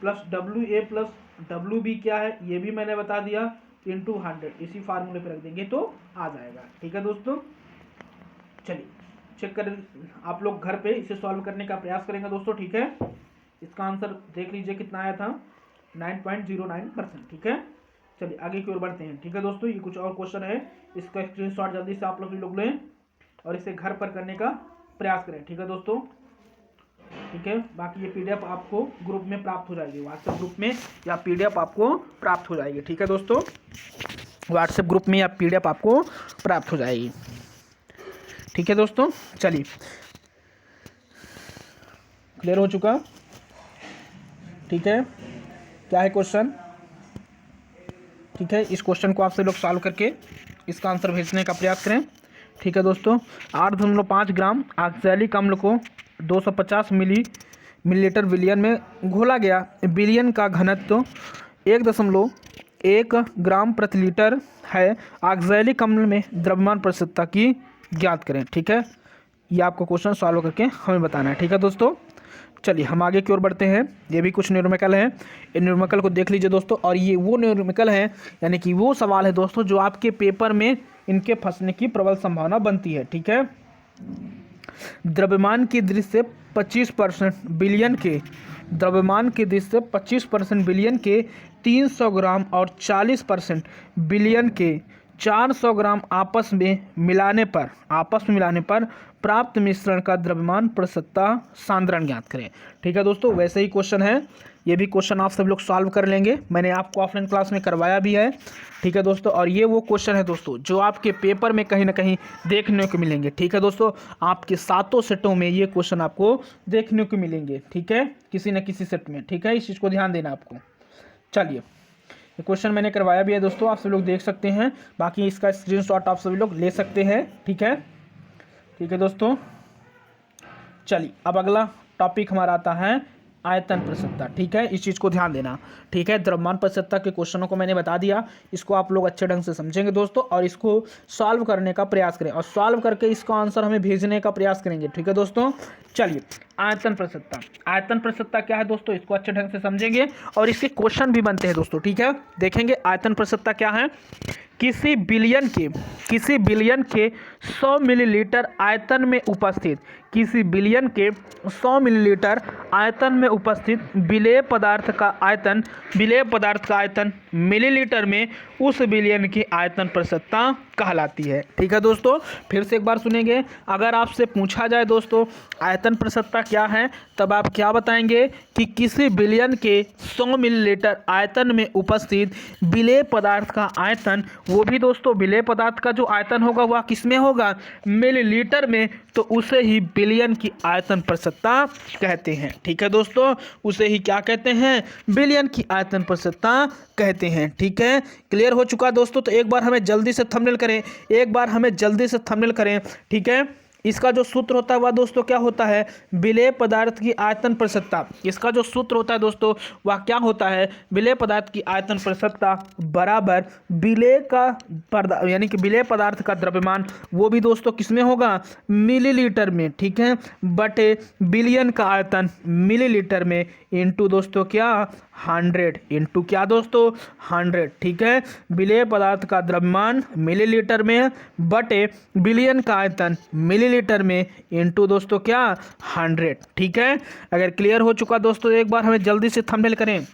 प्लस WA प्लस WB क्या है ये भी मैंने बता दिया, इंटू 100 इसी फार्मूले पे रख देंगे तो आ जाएगा। ठीक है दोस्तों, चलिए चेक कर, आप लोग घर पे इसे सॉल्व करने का प्रयास करेंगे दोस्तों। ठीक है, इसका आंसर देख लीजिए कितना आया था, 9.09%। ठीक है, चलिए आगे की ओर बढ़ते हैं। ठीक है दोस्तों, ये कुछ और क्वेश्चन है, इसका स्क्रीनशॉट जल्दी से आप लोग लें और इसे घर पर करने का प्रयास करें। ठीक है दोस्तों, ठीक है, बाकी ये PDF आपको ग्रुप में प्राप्त हो जाएगी, व्हाट्सएप ग्रुप में या PDF आपको प्राप्त हो जाएगी। ठीक है दोस्तों, व्हाट्सएप ग्रुप में या PDF आपको प्राप्त हो जाएगी। ठीक है दोस्तों, चलिए क्लियर हो चुका। ठीक है, क्या है क्वेश्चन, ठीक है, इस क्वेश्चन को आपसे लोग सॉल्व करके इसका आंसर भेजने का प्रयास करें। ठीक है दोस्तों, 8.5 ग्राम ऑक्सैलिक अम्ल को 250 मिलीलीटर विलियन में घोला गया। विलियन का घनत्व 1.1 ग्राम प्रति लीटर है। ऑक्सैलिक अम्ल में द्रव्यमान परिशुद्धता की ज्ञात करें। ठीक है, ये आपको क्वेश्चन सॉल्व करके हमें बताना है। ठीक है दोस्तों, चलिए हम आगे की ओर बढ़ते हैं। ये भी कुछ न्यूमेरिकल हैं, इन न्यूमेरिकल को देख लीजिए दोस्तों। और ये वो न्यूमेरिकल हैं यानी कि वो सवाल है दोस्तों जो आपके पेपर में इनके फंसने की प्रबल संभावना बनती है। ठीक है, द्रव्यमान की दृष्टि से 25% बिलियन के, द्रव्यमान की दृष्टि से 25% बिलियन के 300 ग्राम और 40% बिलियन के 400 ग्राम आपस में मिलाने पर प्राप्त मिश्रण का द्रव्यमान परिशुद्धता सांद्रण ज्ञात करें। ठीक है दोस्तों, वैसे ही क्वेश्चन है, ये भी क्वेश्चन आप सब लोग सॉल्व कर लेंगे, मैंने आपको ऑफलाइन क्लास में करवाया भी है। ठीक है दोस्तों, और ये वो क्वेश्चन है दोस्तों जो आपके पेपर में कहीं ना कहीं देखने को मिलेंगे। ठीक है दोस्तों, आपके 7 सेटों में ये क्वेश्चन आपको देखने को मिलेंगे। ठीक है, किसी न किसी सेट में। ठीक है, इस चीज़ को ध्यान देना आपको। चलिए, ये क्वेश्चन मैंने करवाया भी है दोस्तों, आप सब लोग देख सकते हैं, बाकी इसका स्क्रीनशॉट आप सभी लोग ले सकते हैं। ठीक है, ठीक है दोस्तों, चलिए अब अगला टॉपिक हमारा आता है आयतन परिशुद्धता। ठीक है, इस चीज़ को ध्यान देना। ठीक है, द्रव्यमान परिशुद्धता के क्वेश्चनों को मैंने बता दिया, इसको आप लोग अच्छे ढंग से समझेंगे दोस्तों और इसको सॉल्व करने का प्रयास करें और सॉल्व करके इसका आंसर हमें भेजने का प्रयास करेंगे। ठीक है दोस्तों, चलिए आयतन परिशुद्धता, आयतन परिशुद्धता क्या है दोस्तों, इसको अच्छे ढंग से समझेंगे और इसके क्वेश्चन भी बनते हैं दोस्तों। ठीक है, देखेंगे आयतन परिशुद्धता क्या है। किसी बिलियन के 100 मिलीलीटर आयतन में उपस्थित, किसी बिलियन के 100 मिलीलीटर आयतन में उपस्थित विलेय पदार्थ का आयतन मिलीलीटर में उस बिलियन की आयतन परिशुद्धता कहलाती है। ठीक है दोस्तों, फिर से एक बार सुनेंगे। अगर आपसे पूछा जाए दोस्तों आयतन प्रसन्नता क्या है, तब आप क्या बताएंगे कि किसी बिलियन के 100 मिलीलीटर आयतन में उपस्थित विलेय पदार्थ का आयतन, वो भी दोस्तों विलेय पदार्थ का जो आयतन होगा वह किस में होगा, मिलीलीटर में, तो उसे ही बिलियन की आयतन प्रसन्नता कहते हैं। ठीक है दोस्तों, उसे ही क्या कहते हैं, बिलियन की आयतन प्रसन्नता कहते हैं। ठीक है, क्लियर हो चुका दोस्तों। तो एक बार हमें जल्दी से थंबनेल करें, एक बार हमें जल्दी से थंबनेल करें। ठीक है, इसका जो सूत्र होता है वह दोस्तों क्या होता है, विलेय पदार्थ की आयतन प्रसन्नता। इसका जो सूत्र होता है दोस्तों वह क्या होता है, विलेय पदार्थ की आयतन प्रसन्नता बराबर विलेय का यानी कि विलेय पदार्थ का द्रव्यमान, वो भी दोस्तों किसमें होगा, मिलीलीटर में। ठीक है, बटे बिलियन का आयतन मिलीलीटर में, इंटू दोस्तों क्या 100, इंटू क्या दोस्तों 100। ठीक है, विलेय पदार्थ का द्रव्यमान मिलीलीटर में बटे बिलियन का आयतन मिलीलीटर में, इंटू दोस्तों क्या 100। ठीक है, अगर क्लियर हो चुका दोस्तों, एक बार हमें जल्दी से थंबनेल करें,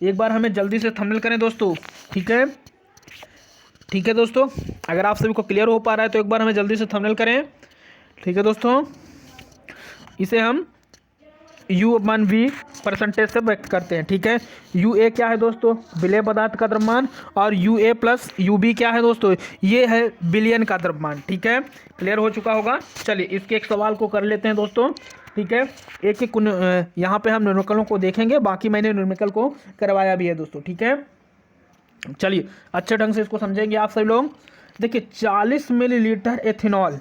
एक बार हमें जल्दी से थंबनेल करें दोस्तों। ठीक है, ठीक है दोस्तों, अगर आप सभी को क्लियर हो पा रहा है तो एक बार हमें जल्दी से थंबनेल करें। ठीक है दोस्तों, इसे हम U/V परसेंटेज से व्यक्त करते हैं। ठीक है, UA क्या है दोस्तों, विलेय पदार्थ का द्रव्यमान, और UA प्लस UB क्या है दोस्तों, ये है बिलियन का द्रव्यमान। ठीक है, क्लियर हो चुका होगा। चलिए इसके एक सवाल को कर लेते हैं दोस्तों। ठीक है, एक एक यहाँ पे हम न्यूमेरिकलों को देखेंगे, बाकी मैंने न्यूमेरिकल को करवाया भी है दोस्तों। ठीक है, चलिए अच्छे ढंग से इसको समझेंगे आप सभी लोग। देखिए 40 मिलीलीटर एथेनॉल,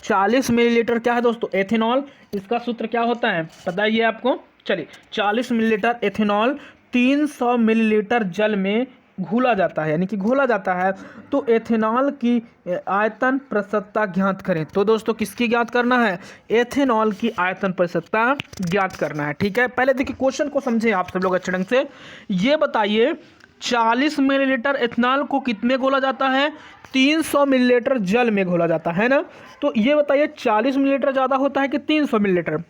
40 मिलीलीटर क्या है दोस्तों, एथेनॉल। इसका सूत्र क्या होता है पता ही है आपको। चलिए 40 मिलीलीटर एथेनॉल 300 मिलीलीटर जल में घोला जाता है, यानी कि घोला जाता है। तो एथेनॉल की आयतन प्रसन्नता ज्ञात करें। तो दोस्तों किसकी ज्ञात करना है, एथेनॉल की आयतन प्रसन्नता ज्ञात करना है। ठीक है, पहले देखिए क्वेश्चन को समझें आप सब लोग अच्छे ढंग से। ये बताइए 40 मिलीलीटर एथेनॉल को कितने घोला जाता है, 300 मिलीलीटर जल में घोला जाता है ना। तो ये बताइए 40 मिलीलीटर ज़्यादा होता है कि 300 मिलीलीटर।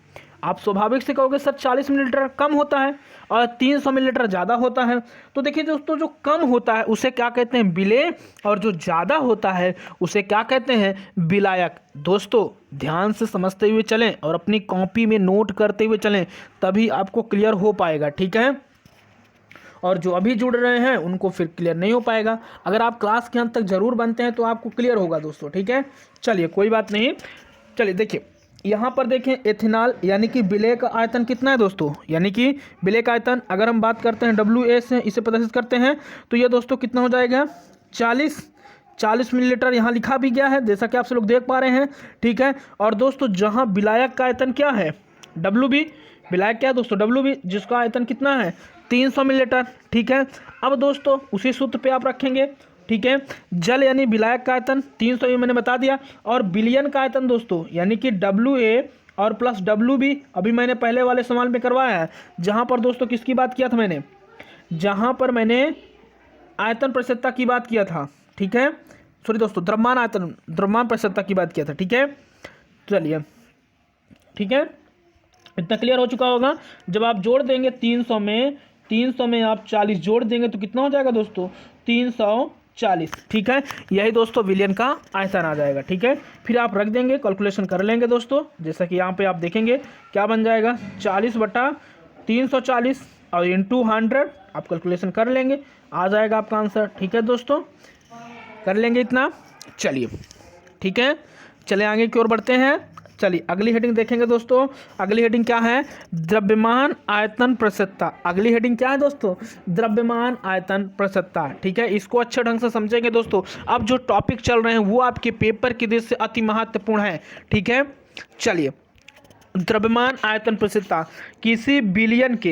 आप स्वाभाविक से कहोगे सर 40 मिलीलीटर कम होता है और 300 मिलीलीटर ज़्यादा होता है। तो देखिए दोस्तों, जो कम होता है उसे क्या कहते हैं, विलेय, और जो ज़्यादा होता है उसे क्या कहते हैं, विलायक। दोस्तों ध्यान से समझते हुए चलें और अपनी कॉपी में नोट करते हुए चलें, तभी आपको क्लियर हो पाएगा। ठीक है, और जो अभी जुड़ रहे हैं उनको फिर क्लियर नहीं हो पाएगा। अगर आप क्लास के अंत तक जरूर बनते हैं तो आपको क्लियर होगा दोस्तों। ठीक है, चलिए कोई बात नहीं। चलिए देखिए यहाँ पर देखें, एथेनॉल यानी कि विलेय का आयतन कितना है दोस्तों, यानी कि विलेय का आयतन अगर हम बात करते हैं WA से इसे प्रदर्शित करते हैं, तो ये दोस्तों कितना हो जाएगा, 40 मिलीलीटर यहाँ लिखा भी गया है, जैसा कि आप सब लोग देख पा रहे हैं। ठीक है, और दोस्तों जहाँ विलायक का आयतन क्या है, WB, विलायक क्या है दोस्तों, WB, जिसका आयतन कितना है 300 मिलीलीटर। ठीक है, अब दोस्तों उसी सूत्र पे आप रखेंगे। ठीक है, जल यानी विलायक का आयतन 300, ये मैंने बता दिया, और बिलियन का आयतन दोस्तों यानी कि WA और प्लस WB, अभी मैंने पहले वाले सवाल में करवाया है, जहाँ पर दोस्तों किसकी बात किया था मैंने, जहाँ पर मैंने आयतन प्रसन्नता की बात किया था। ठीक है, सॉरी दोस्तों, द्रव्यमान प्रसन्नता की बात किया था। ठीक है, चलिए ठीक है, इतना क्लियर हो चुका होगा। जब आप जोड़ देंगे 300 में आप 40 जोड़ देंगे तो कितना हो जाएगा दोस्तों, 340। ठीक है, यही दोस्तों विलियन का आयतन आ जाएगा। ठीक है, फिर आप रख देंगे, कैलकुलेशन कर लेंगे दोस्तों, जैसा कि यहाँ पे आप देखेंगे क्या बन जाएगा, 40/340 और इंटू 100, आप कैलकुलेशन कर लेंगे, आ जाएगा आपका आंसर। ठीक है दोस्तों, कर लेंगे इतना। चलिए ठीक है, चले आगे की ओर बढ़ते हैं। चलिए अगली हेडिंग देखेंगे दोस्तों। अगली हेडिंग क्या है, द्रव्यमान आयतन प्रसन्नता। अगली हेडिंग क्या है दोस्तों, द्रव्यमान आयतन प्रसन्नता। ठीक है, इसको अच्छे ढंग से समझेंगे दोस्तों। अब जो टॉपिक चल रहे हैं वो आपके पेपर की दृष्टि से अति महत्वपूर्ण है। ठीक है, चलिए द्रव्यमान आयतन प्रसन्नता, किसी बिलियन के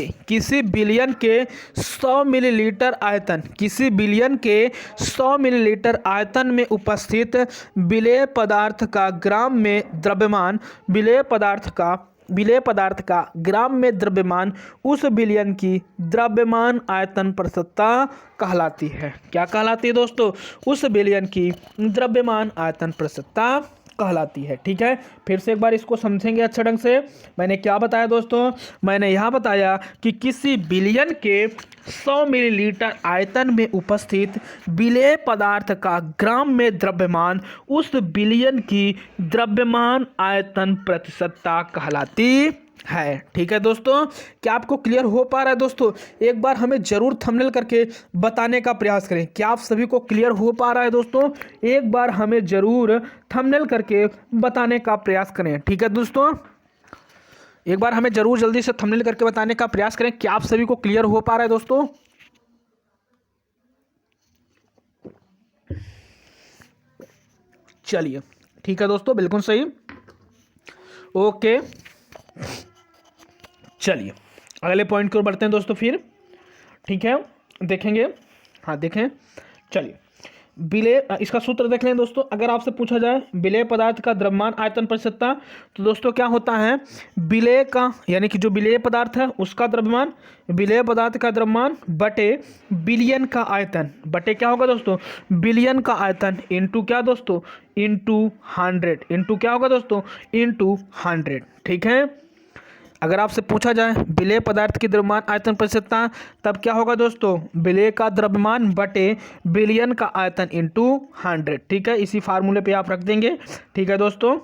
100 मिलीलीटर आयतन, किसी बिलियन के 100 मिलीलीटर आयतन में उपस्थित विलेय पदार्थ का ग्राम में द्रव्यमान, विलेय पदार्थ का ग्राम में द्रव्यमान उस बिलियन की द्रव्यमान आयतन प्रसन्नता कहलाती है। क्या कहलाती है दोस्तों, उस बिलियन की द्रव्यमान आयतन प्रसन्नता कहलाती है। ठीक है, फिर से एक बार इसको समझेंगे अच्छे ढंग से। मैंने क्या बताया दोस्तों, मैंने यहाँ बताया कि किसी बिलियन के 100 मिलीलीटर आयतन में उपस्थित विलेय पदार्थ का ग्राम में द्रव्यमान उस बिलियन की द्रव्यमान आयतन प्रतिशतता कहलाती है। ठीक है दोस्तों, क्या आपको क्लियर हो पा रहा है दोस्तों? एक बार हमें जरूर थंबनेल करके बताने का प्रयास करें। क्या आप सभी को क्लियर हो पा रहा है दोस्तों? एक बार हमें जरूर थंबनेल करके बताने का प्रयास करें। ठीक है दोस्तों, एक बार हमें जरूर जल्दी से थंबनेल करके बताने का प्रयास करें। क्या आप सभी को क्लियर हो पा रहा है दोस्तों? चलिए, ठीक है दोस्तों, बिल्कुल सही। ओके, चलिए अगले पॉइंट की ओर बढ़ते हैं दोस्तों फिर। ठीक है, देखेंगे, हाँ देखें, चलिए विलेय, इसका सूत्र देख लें दोस्तों। अगर आपसे पूछा जाए विलेय पदार्थ का द्रव्यमान आयतन प्रतिशतता, तो दोस्तों क्या होता है, विलेय का यानी कि जो विलेय पदार्थ है उसका द्रव्यमान, विलेय पदार्थ का द्रव्यमान बटे बिलियन का आयतन, बटे क्या होगा दोस्तों, बिलियन का आयतन, इंटू क्या दोस्तों, इंटू 100, इंटू क्या होगा दोस्तों, इंटू 100। ठीक है, अगर आपसे पूछा जाए विलेय पदार्थ की द्रव्यमान आयतन प्रतिशतता, तब क्या होगा दोस्तों, विलेय का द्रव्यमान बटे बिलियन का आयतन इंटू 100। ठीक है, इसी फार्मूले पे आप रख देंगे। ठीक है दोस्तों,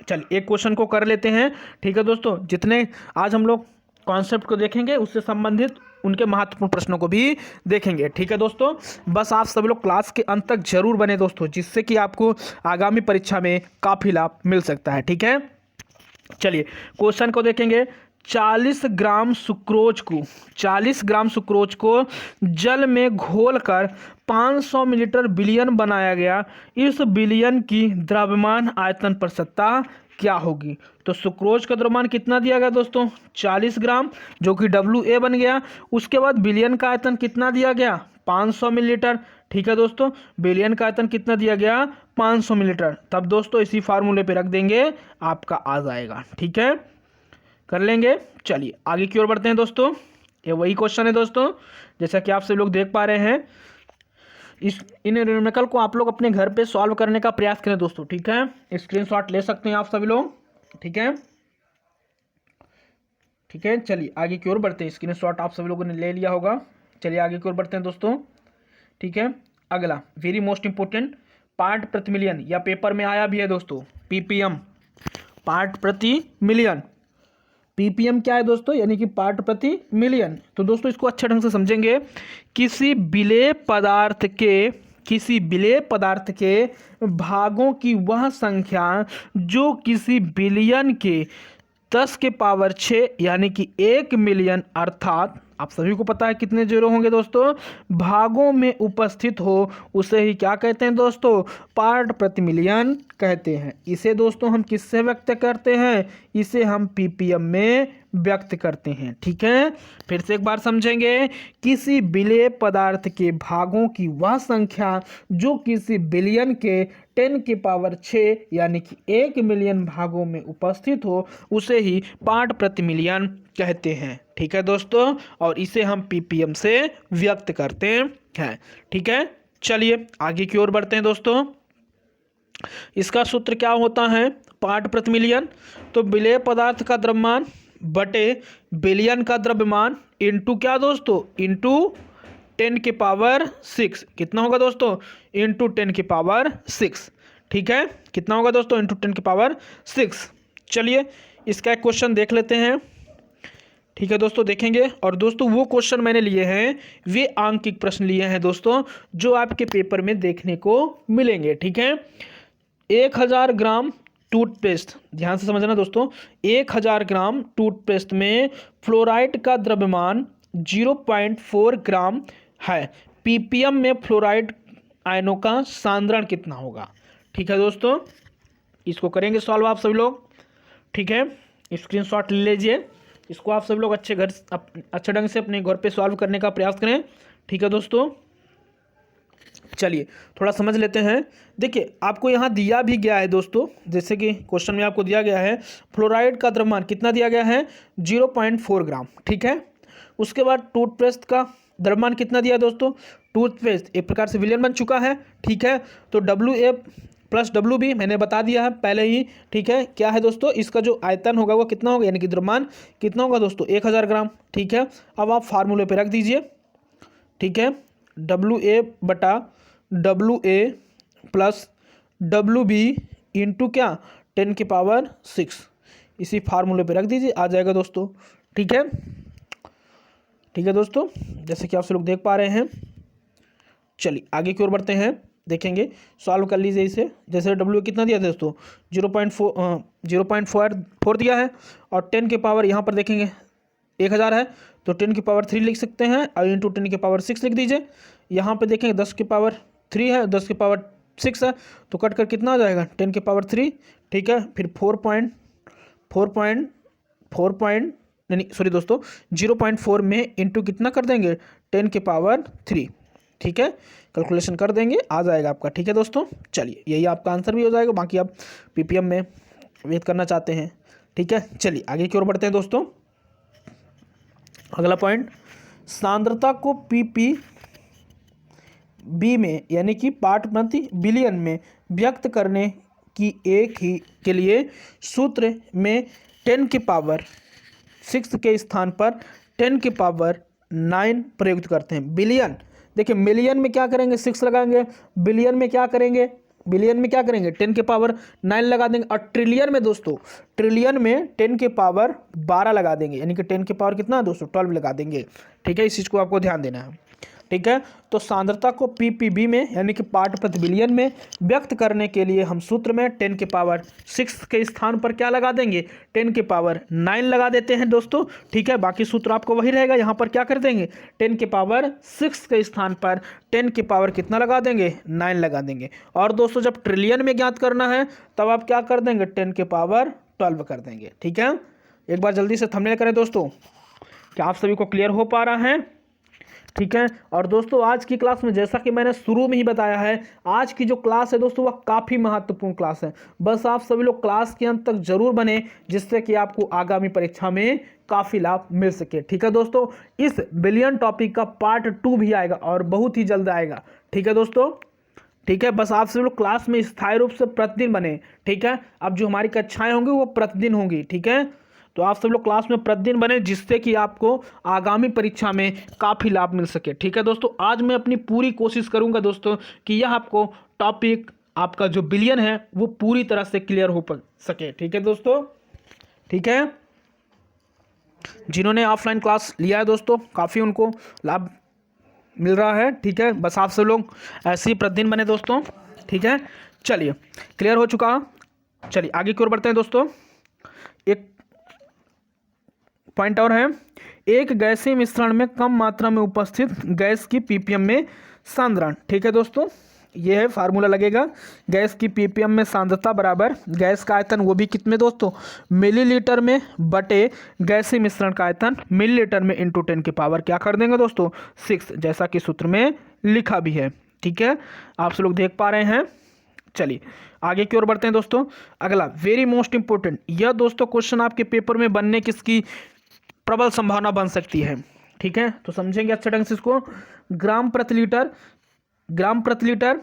चलिए एक क्वेश्चन को कर लेते हैं। ठीक है दोस्तों, जितने आज हम लोग कॉन्सेप्ट को देखेंगे उससे संबंधित उनके महत्वपूर्ण प्रश्नों को भी देखेंगे। ठीक है दोस्तों, बस आप सभी लोग क्लास के अंत तक जरूर बने दोस्तों, जिससे कि आपको आगामी परीक्षा में काफ़ी लाभ मिल सकता है। ठीक है, चलिए क्वेश्चन को देखेंगे। 40 ग्राम सुक्रोज को जल में घोलकर 500 मिलीलीटर विलयन बनाया गया। इस विलयन की द्रव्यमान आयतन प्रतिशतता क्या होगी? तो सुक्रोज का द्रव्यमान कितना दिया गया दोस्तों, 40 ग्राम, जो कि WA बन गया। उसके बाद विलयन का आयतन कितना दिया गया, 500 मिलीलीटर। ठीक है दोस्तों, विलयन का आयतन कितना दिया गया, 500 मिलीलीटर। तब दोस्तों इसी फार्मूले पे रख देंगे, आपका आ जाएगा। ठीक है, कर लेंगे। चलिए आगे की ओर बढ़ते हैं दोस्तों। ये वही क्वेश्चन है दोस्तों, जैसा कि आप सभी लोग देख पा रहे हैं। इन न्यूमेरिकल को आप लोग अपने घर पे सॉल्व करने का प्रयास करें दोस्तों। ठीक है, स्क्रीनशॉट ले सकते हैं आप सभी लोग। ठीक है, ठीक है, चलिए आगे की ओर बढ़ते हैं। स्क्रीनशॉट आप सभी लोगों ने ले लिया होगा। चलिए आगे की ओर बढ़ते हैं दोस्तों। ठीक है, अगला वेरी मोस्ट इंपोर्टेंट, पार्ट प्रति मिलियन, या पेपर में आया भी है दोस्तों, PPM, पार्ट प्रति मिलियन। PPM क्या है दोस्तों, यानी कि पार्ट प्रति मिलियन। तो दोस्तों इसको अच्छे ढंग से समझेंगे। किसी विलेय पदार्थ के भागों की वह संख्या जो किसी बिलियन के 10 के पावर 6 यानी कि 1 मिलियन, अर्थात आप सभी को पता है कितने जीरो होंगे दोस्तों, भागों में उपस्थित हो, उसे ही क्या कहते हैं दोस्तों, पार्ट प्रति मिलियन कहते हैं। इसे दोस्तों हम किससे व्यक्त करते हैं, इसे हम PPM में व्यक्त करते हैं। ठीक है, फिर से एक बार समझेंगे। किसी विलेय पदार्थ के भागों की वह संख्या जो किसी बिलियन के 10 के पावर 6 यानी कि 1 मिलियन भागों में उपस्थित हो, उसे ही पार्ट प्रति मिलियन कहते हैं। ठीक है दोस्तों, और इसे हम PPM से व्यक्त करते हैं। ठीक है, चलिए आगे की ओर बढ़ते हैं दोस्तों। इसका सूत्र क्या होता है, पार्ट प्रति मिलियन। तो विलेय पदार्थ का द्रव्यमान बटे बिलियन का द्रव्यमान इंटू क्या दोस्तों, इंटू 10 के पावर 6। कितना होगा दोस्तों, इंटू 10 के पावर 6। ठीक है, कितना होगा दोस्तों, इंटू 10 के पावर 6। चलिए इसका एक क्वेश्चन देख लेते हैं। ठीक है दोस्तों, देखेंगे। और दोस्तों वो क्वेश्चन मैंने लिए हैं, वे आंकिक प्रश्न लिए हैं दोस्तों, जो आपके पेपर में देखने को मिलेंगे। ठीक है, 1000 ग्राम टूथपेस्ट, ध्यान से समझना दोस्तों, 1000 ग्राम टूथपेस्ट में फ्लोराइड का द्रव्यमान 0.4 ग्राम है। PPM में फ्लोराइड आयनों का सांद्रण कितना होगा? ठीक है दोस्तों, इसको करेंगे सॉल्व आप सभी लोग। ठीक है, स्क्रीनशॉट ले लीजिए। इसको आप सभी लोग अच्छे ढंग से अपने घर पे सॉल्व करने का प्रयास करें। ठीक है दोस्तों, चलिए थोड़ा समझ लेते हैं। देखिए आपको यहाँ दिया भी गया है दोस्तों, जैसे कि क्वेश्चन में आपको दिया गया है फ्लोराइड का द्रव्यमान कितना दिया गया है, 0.4 ग्राम। ठीक है, उसके बाद टूथपेस्ट का द्रव्यमान कितना दिया दोस्तों, टूथपेस्ट एक प्रकार से विलयन बन चुका है। ठीक है, तो WA प्लस डब्ल्यू बी मैंने बता दिया है पहले ही, ठीक है। क्या है दोस्तों, इसका जो आयतन होगा वो कितना होगा, यानी कि द्रव्यमान कितना होगा दोस्तों, 1000 ग्राम, ठीक है। अब आप फार्मूले पे रख दीजिए, ठीक है, डब्ल्यू ए बटा W A plus W B into क्या, 10⁶, इसी फार्मूले पे रख दीजिए, आ जाएगा दोस्तों, ठीक है। ठीक है दोस्तों, जैसे कि आप सब लोग देख पा रहे हैं। चलिए आगे की ओर बढ़ते हैं, देखेंगे, सॉल्व कर लीजिए इसे। जैसे डब्ल्यू कितना दिया था दोस्तों, 0.4 दिया है, और 10 के पावर यहाँ पर देखेंगे 1000 है, तो 10⁻³ लिख सकते हैं, और इंटू 10⁻6 लिख दीजिए। यहाँ पे देखेंगे 10⁻³ है, 10⁻6 है, तो कट कर कितना आ जाएगा, 10⁻3, ठीक है। फिर 0.4 में इंटू कितना कर देंगे, 10⁻3, ठीक है। कैलकुलेशन कर देंगे, आ जाएगा आपका, ठीक है दोस्तों। चलिए यही आपका आंसर भी हो जाएगा, बाकी आप पीपीएम में व्यक्त करना चाहते हैं, ठीक है। चलिए आगे की ओर बढ़ते हैं दोस्तों। अगला पॉइंट, सांद्रता को पीपी बी में यानी कि पार्ट प्रति बिलियन में व्यक्त करने की एक ही के लिए सूत्र में 10⁶ के स्थान पर 10�9 प्रयुक्त करते हैं। बिलियन, देखिए मिलियन में क्या करेंगे, 6 लगाएंगे, बिलियन में क्या करेंगे, 10�9 लगा देंगे, और ट्रिलियन में दोस्तों, ट्रिलियन में 10⁻12 लगा देंगे, यानी कि 10 कितना दोस्तों, 12 लगा देंगे, ठीक है। इस चीज़ को आपको ध्यान देना है, ठीक है। तो सांद्रता को पीपीबी में यानी कि पार्ट प्रति बिलियन में व्यक्त करने के लिए हम सूत्र में 10⁶ के स्थान पर क्या लगा देंगे, 10�9 लगा देते हैं दोस्तों, ठीक है। बाकी सूत्र आपको वही रहेगा, यहाँ पर क्या कर देंगे, 10⁶ के स्थान पर 10 कितना लगा देंगे, 9 लगा देंगे। और दोस्तों जब ट्रिलियन में ज्ञात करना है तब आप क्या कर देंगे, 10⁻12 कर देंगे, ठीक है। एक बार जल्दी से थंबनेल करें दोस्तों, क्या आप सभी को क्लियर हो पा रहा है, ठीक है। और दोस्तों आज की क्लास में जैसा कि मैंने शुरू में ही बताया है, आज की जो क्लास है दोस्तों वह काफ़ी महत्वपूर्ण क्लास है। बस आप सभी लोग क्लास के अंत तक जरूर बने, जिससे कि आपको आगामी परीक्षा में काफ़ी लाभ मिल सके, ठीक है दोस्तों। इस बिलियन टॉपिक का पार्ट 2 भी आएगा और बहुत ही जल्द आएगा, ठीक है दोस्तों, ठीक है। बस आप सभी लोग क्लास में स्थायी रूप से प्रतिदिन बने, ठीक है। अब जो हमारी कक्षाएं होंगी वो प्रतिदिन होंगी, ठीक है। तो आप सब लोग क्लास में प्रतिदिन बने, जिससे कि आपको आगामी परीक्षा में काफ़ी लाभ मिल सके, ठीक है दोस्तों। आज मैं अपनी पूरी कोशिश करूंगा दोस्तों कि यह आपको टॉपिक आपका जो बिलियन है वो पूरी तरह से क्लियर हो सके, ठीक है दोस्तों, ठीक है। जिन्होंने ऑफलाइन क्लास लिया है दोस्तों, काफ़ी उनको लाभ मिल रहा है, ठीक है। बस आप सब लोग ऐसे ही प्रतिदिन बने दोस्तों, ठीक है। चलिए क्लियर हो चुका, चलिए आगे की ओर बढ़ते हैं दोस्तों। एक पॉइंट और है, एक गैसीय मिश्रण में कम मात्रा में उपस्थित गैस की पीपीएम में सांद्रण, ठीक है दोस्तों। ये है फार्मूला लगेगा, गैस की पीपीएम में सांद्रता बराबर गैस का आयतन, वो भी कितने दोस्तों, मिलीलीटर में, बटे गैसीय मिश्रण का आयतन मिलीलीटर में इंटू 10⁻, क्या कर देंगे दोस्तों, 6, जैसा कि सूत्र में लिखा भी है, ठीक है। आप सब लोग देख पा रहे हैं। चलिए आगे की ओर बढ़ते हैं दोस्तों। अगला वेरी मोस्ट इंपोर्टेंट, यह दोस्तों क्वेश्चन आपके पेपर में बनने किसकी प्रबल संभावना बन सकती है, ठीक है। तो समझेंगे अच्छे ढंग से इसको। ग्राम प्रति लीटर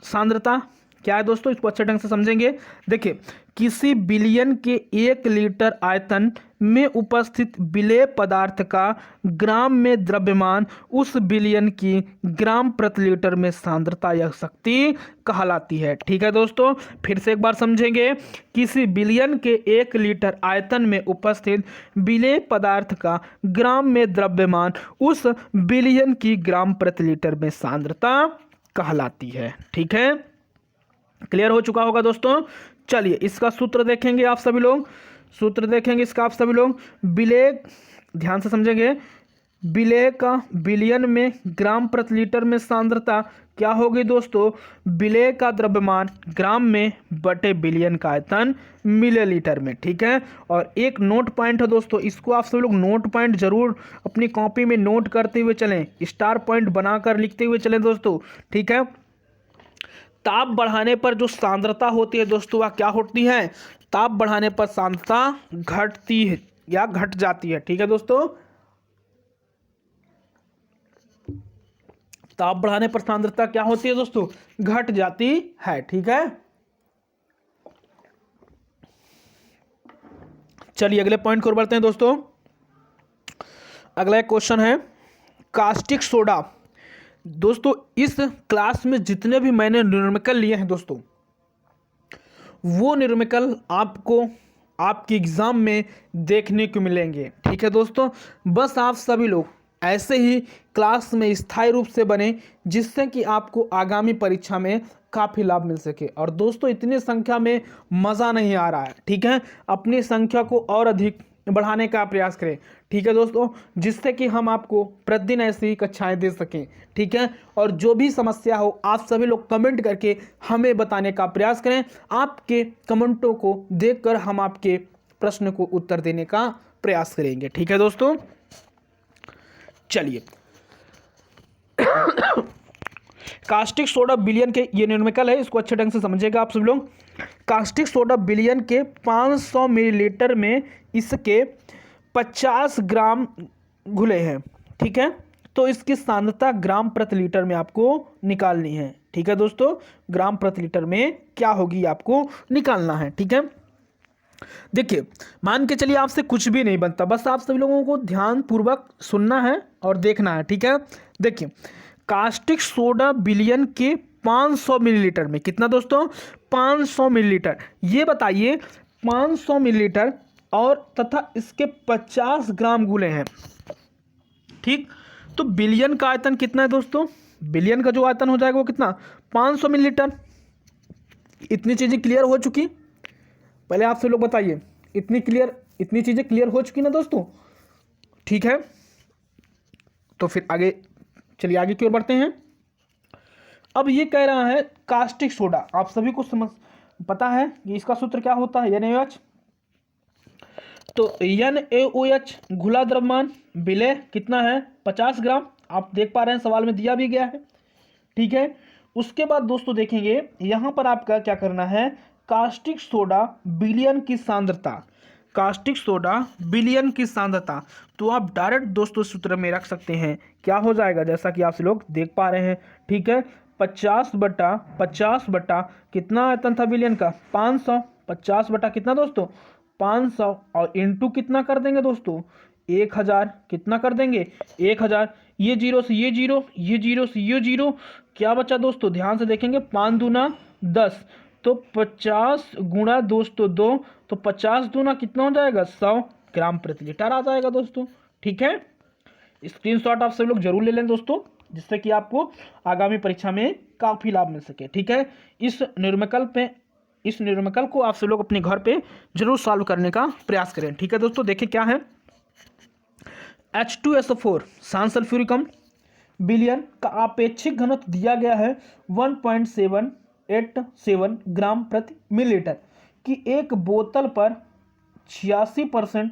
सांद्रता क्या है दोस्तों, इसको अच्छे ढंग से समझेंगे। देखिए किसी बिलियन के 1 लीटर आयतन में उपस्थित विलेय पदार्थ का ग्राम में द्रव्यमान उस बिलियन की ग्राम प्रति लीटर में सांद्रता या शक्ति कहलाती है, ठीक है दोस्तों। फिर से एक बार समझेंगे, किसी बिलियन के 1 लीटर आयतन में उपस्थित विलेय पदार्थ का ग्राम में द्रव्यमान उस बिलियन की ग्राम प्रति लीटर में सांद्रता कहलाती है, ठीक है। क्लियर हो चुका होगा दोस्तों। चलिए इसका सूत्र देखेंगे आप सभी लोग, सूत्र देखेंगे इसका आप सभी लोग। विलेय, ध्यान से समझेंगे, विलेय का बिलियन में ग्राम प्रति लीटर में सांद्रता क्या होगी दोस्तों, विलेय का द्रव्यमान ग्राम में बटे बिलियन का आयतन मिलीलीटर में, ठीक है। और एक नोट पॉइंट है दोस्तों, इसको आप सब लोग नोट पॉइंट जरूर अपनी कॉपी में नोट करते हुए चलें, स्टार पॉइंट बनाकर लिखते हुए चलें दोस्तों, ठीक है। ताप बढ़ाने पर जो सांद्रता होती है दोस्तों वह क्या होती है, ताप बढ़ाने पर सांद्रता घटती है या घट जाती है, ठीक है दोस्तों। ताप बढ़ाने पर सांद्रता क्या होती है दोस्तों? घट जाती है। ठीक है, चलिए अगले पॉइंट को बढ़ते हैं दोस्तों। अगला एक क्वेश्चन है कास्टिक सोडा। दोस्तों इस क्लास में जितने भी मैंने न्यूमेरिकल लिए हैं दोस्तों, वो न्यूमेरिकल आपको आपके एग्जाम में देखने को मिलेंगे। ठीक है दोस्तों, बस आप सभी लोग ऐसे ही क्लास में स्थायी रूप से बने, जिससे कि आपको आगामी परीक्षा में काफ़ी लाभ मिल सके। और दोस्तों इतनी संख्या में मज़ा नहीं आ रहा है। ठीक है, अपनी संख्या को और अधिक बढ़ाने का प्रयास करें। ठीक है दोस्तों, जिससे कि हम आपको प्रतिदिन ऐसी कक्षाएं दे सकें। ठीक है, और जो भी समस्या हो आप सभी लोग कमेंट करके हमें बताने का प्रयास करें। आपके कमेंटों को देखकर हम आपके प्रश्न को उत्तर देने का प्रयास करेंगे। ठीक है दोस्तों, चलिए कास्टिक सोडा विलयन के ये न्यूमेरिकल है, इसको अच्छे ढंग से समझिएगा आप सब लोग। कास्टिक सोडा विलयन के 500 मिलीलीटर में इसके 50 ग्राम घुले हैं। ठीक है, तो इसकी सांद्रता ग्राम प्रति लीटर में आपको निकालनी है। ठीक है दोस्तों, ग्राम प्रति लीटर में क्या होगी आपको निकालना है। ठीक है, देखिए मान के चलिए आपसे कुछ भी नहीं बनता, बस आप सभी लोगों को ध्यान पूर्वक सुनना है और देखना है। ठीक है, देखिए कास्टिक सोडा विलयन के 500 मिलीलीटर में कितना दोस्तों? 500 मिलीलीटर। ये बताइए 500 मिलीलीटर और तथा इसके 50 ग्राम घुले हैं। ठीक, तो विलयन का आयतन कितना है दोस्तों? विलयन का जो आयतन हो जाएगा वो कितना? 500 मिलीलीटर। इतनी चीज़ें क्लियर हो चुकी? पहले आप सब लोग बताइए, इतनी चीज़ें क्लियर हो चुकी ना दोस्तों? ठीक है, तो फिर आगे चलिए आगे की ओर बढ़ते हैं। अब ये कह रहा है कास्टिक सोडा, आप सभी को समझ पता है कि इसका सूत्र क्या होता है? NaOH। तो NaOH घुला द्रव्यमान विलेय कितना है? 50 ग्राम। आप देख पा रहे हैं सवाल में दिया भी गया है। ठीक है, उसके बाद दोस्तों देखेंगे यहां पर आपका क्या करना है, कास्टिक सोडा विलयन की सांद्रता, कास्टिक सोडा विलयन की सांद्रता। तो आप डायरेक्ट दोस्तों सूत्र में रख सकते हैं, क्या हो जाएगा जैसा कि आप लोग देख पा रहे हैं। ठीक है, 50 बटा कितना आयतन था विलयन का? 500। 50 बटा कितना दोस्तों? 500 और इंटू कितना कर देंगे दोस्तों? 1000। कितना कर देंगे? 1000। ये जीरो से ये जीरो, ये जीरो से ये जीरो, क्या बचा दोस्तों? ध्यान से देखेंगे, 5 दूना 10, तो 50 गुणा दोस्तों 2, तो 50 दूना कितना हो जाएगा? 100 ग्राम प्रति लीटर आ जाएगा दोस्तों। ठीक है, स्क्रीनशॉट आप सब लोग जरूर ले लें दोस्तों, जिससे कि आपको आगामी परीक्षा में काफ़ी लाभ मिल सके। ठीक है, इस न्यूमेरिकल को आप सब लोग अपने घर पे जरूर सॉल्व करने का प्रयास करें। ठीक है दोस्तों, देखिए क्या है, H2SO4 सांस सल्फ्यूरिक अम्ल विलयन का आपेक्षिक घनत्व दिया गया है 1.787 ग्राम प्रति मिलीलीटर की एक बोतल पर 86%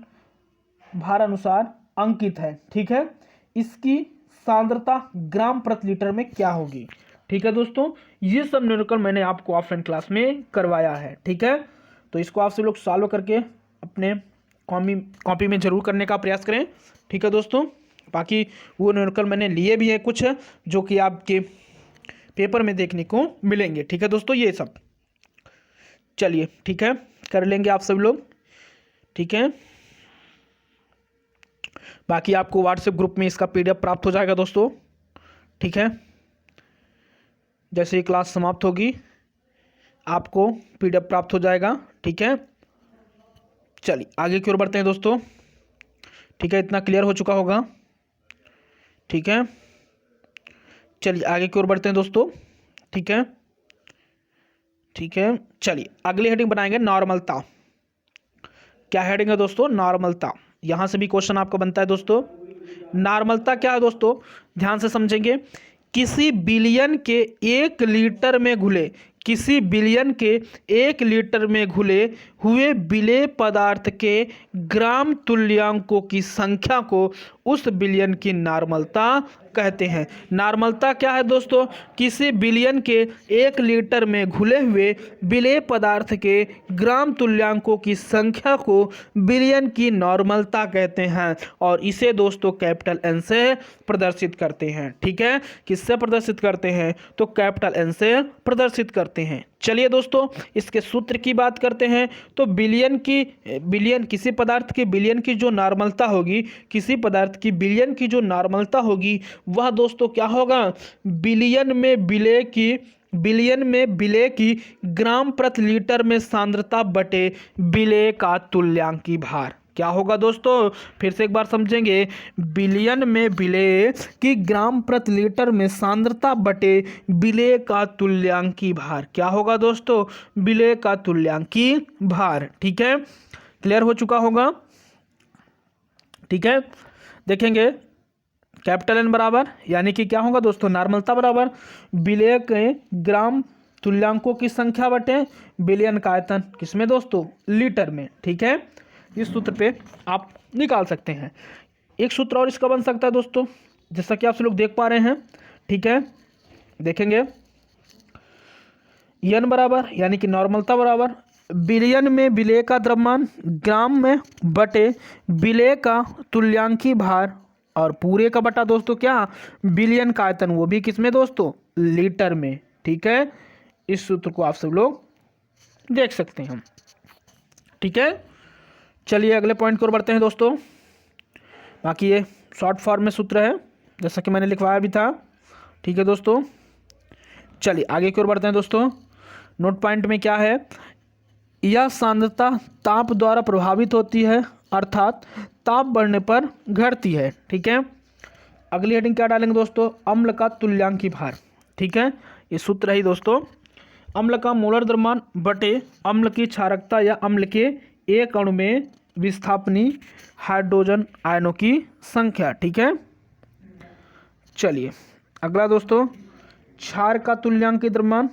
भार अनुसार अंकित है। ठीक है, इसकी सांद्रता ग्राम प्रति लीटर में क्या होगी? ठीक है दोस्तों, ये सब न्यूमेरिकल मैंने आपको ऑफलाइन क्लास में करवाया है। ठीक है, तो इसको आप सब लोग सॉल्व करके अपने कॉपी में जरूर करने का प्रयास करें। ठीक है दोस्तों, बाकी वो न्यूमेरिकल मैंने लिए भी है कुछ, जो कि आपके पेपर में देखने को मिलेंगे। ठीक है दोस्तों, ये सब चलिए ठीक है कर लेंगे आप सब लोग। ठीक है, बाकी आपको व्हाट्सएप ग्रुप में इसका PDF प्राप्त हो जाएगा दोस्तों। ठीक है, जैसे ही क्लास समाप्त होगी आपको PDF प्राप्त हो जाएगा। ठीक है, चलिए आगे की ओर बढ़ते हैं दोस्तों। ठीक है, इतना क्लियर हो चुका होगा। ठीक है, चलिए आगे की ओर बढ़ते हैं दोस्तों। ठीक है, ठीक है, चलिए अगली हेडिंग बनाएंगे नॉर्मलता। क्या हेडिंग है दोस्तों? नॉर्मलता। यहां से भी क्वेश्चन आपको बनता है दोस्तों। नॉर्मलता क्या है दोस्तों? ध्यान से समझेंगे, किसी बिलियन के 1 लीटर में घुले, किसी बिलियन के 1 लीटर में घुले हुए विलेय पदार्थ के ग्राम तुल्यांकों की संख्या को उस विलयन की नॉर्मलता कहते हैं। नॉर्मलता क्या है दोस्तों? किसी विलयन के 1 लीटर में घुले हुए विलेय पदार्थ के ग्राम तुल्यांकों की संख्या को विलयन की नॉर्मलता कहते हैं और इसे दोस्तों कैपिटल एन से प्रदर्शित करते हैं। ठीक है, किससे प्रदर्शित करते हैं? तो कैपिटल एन से प्रदर्शित करते हैं। चलिए दोस्तों इसके सूत्र की बात करते हैं। तो विलयन किसी पदार्थ के विलयन की जो नॉर्मलता होगी, किसी पदार्थ की विलयन की जो नॉर्मलता होगी वह दोस्तों क्या होगा? विलयन में विलेय की ग्राम प्रति लीटर में सांद्रता बटे विलेय का तुल्यांकी भार। क्या होगा दोस्तों? फिर से एक बार समझेंगे। विलयन में विलेय की ग्राम प्रति लीटर में सांद्रता बटे विलेय का तुल्यांकी भार। क्या होगा दोस्तों? विलेय का तुल्यांकी भार। ठीक है, क्लियर हो चुका होगा। ठीक है, देखेंगे कैपिटल एन बराबर यानी कि क्या होगा दोस्तों? नॉर्मलता बराबर विलेय के ग्राम तुल्यांकों की संख्या बटे विलयन का आयतन, किसमें दोस्तों? लीटर में। ठीक है, इस सूत्र पे आप निकाल सकते हैं। एक सूत्र और इसका बन सकता है दोस्तों, जैसा कि आप लोग देख पा रहे हैं। ठीक है, देखेंगे एन बराबर यानी कि नॉर्मलता बराबर विलयन में विलेय का द्रव्यमान ग्राम में बटे विलेय का तुल्यांकी भार और पूरे का बटा दोस्तों क्या? विलयन का आयतन, वो भी किसमें दोस्तों? लीटर में। ठीक है, इस सूत्र को आप सब लोग देख सकते हैं। ठीक है, चलिए अगले पॉइंट की ओर बढ़ते हैं दोस्तों। बाकी ये शॉर्ट फॉर्म में सूत्र है जैसा कि मैंने लिखवाया भी था। ठीक है दोस्तों, चलिए आगे की ओर बढ़ते हैं दोस्तों। नोट पॉइंट में क्या है? यह सांद्रता ताप द्वारा प्रभावित होती है अर्थात ताप बढ़ने पर घटती है। ठीक है, अगली हेडिंग क्या डालेंगे दोस्तों? अम्ल का तुल्यांकी भार। ठीक है, ये सूत्र है दोस्तों। अम्ल का मोलर द्रव्यमान बटे अम्ल की क्षारकता या अम्ल के एक अणु में विस्थापनी हाइड्रोजन आयनों की संख्या। ठीक है, चलिए अगला दोस्तों क्षार का तुल्यांकी द्रव्यमान।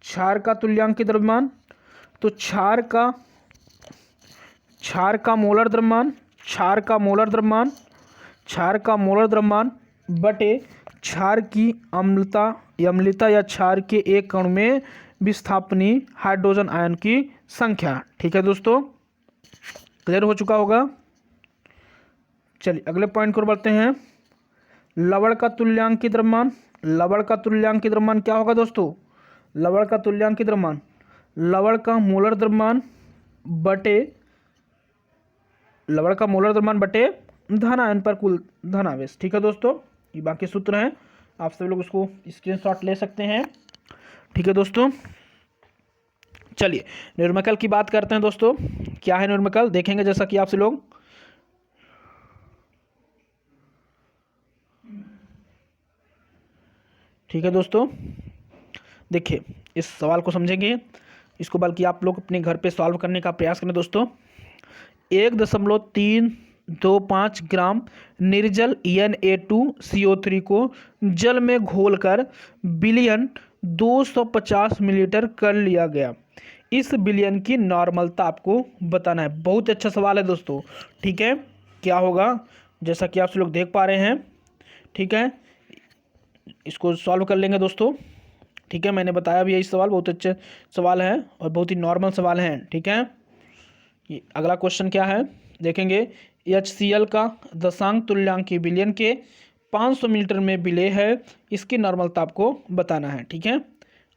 क्षार का तुल्यांकी द्रव्यमान तो क्षार का मोलर द्रव्यमान बटे क्षार की अम्लता या क्षार के एक कण में विस्थापनी हाइड्रोजन आयन की संख्या। ठीक है दोस्तों, क्लियर हो चुका होगा। चलिए अगले पॉइंट को बढ़ते हैं। लवण का तुल्यांकी द्रव्यमान। लवण का तुल्यांकी द्रव्यमान क्या होगा दोस्तों? लवण का तुल्यांकी द्रव्यमान लवण का मोलर द्रव्यमान बटे धन आयन पर कुल धनावेश। ठीक है दोस्तों, ये बाकी सूत्र हैं, आप सभी लोग उसको स्क्रीनशॉट ले सकते हैं। ठीक है दोस्तों, चलिए न्यूमेरिकल की बात करते हैं दोस्तों। क्या है न्यूमेरिकल देखेंगे, जैसा कि आप सभी लोग ठीक है दोस्तों, देखिए इस सवाल को समझेंगे, इसको बल्कि आप लोग अपने घर पे सॉल्व करने का प्रयास करें दोस्तों। 1.325 ग्राम निर्जल Na2CO3 को जल में घोलकर विलयन 250 मिलीलीटर कर लिया गया। इस विलयन की नॉर्मलता आपको बताना है। बहुत अच्छा सवाल है दोस्तों। ठीक है, क्या होगा जैसा कि आप लोग देख पा रहे हैं। ठीक है, इसको सॉल्व कर लेंगे दोस्तों। ठीक है, मैंने बताया भी यही सवाल बहुत अच्छे सवाल है और बहुत ही नॉर्मल सवाल हैं। ठीक है, ये अगला क्वेश्चन क्या है देखेंगे। HCl का दशांक तुल्यांकी विलयन के 500 मिलीलीटर में विलेय है, इसकी नॉर्मलता आपको बताना है। ठीक है,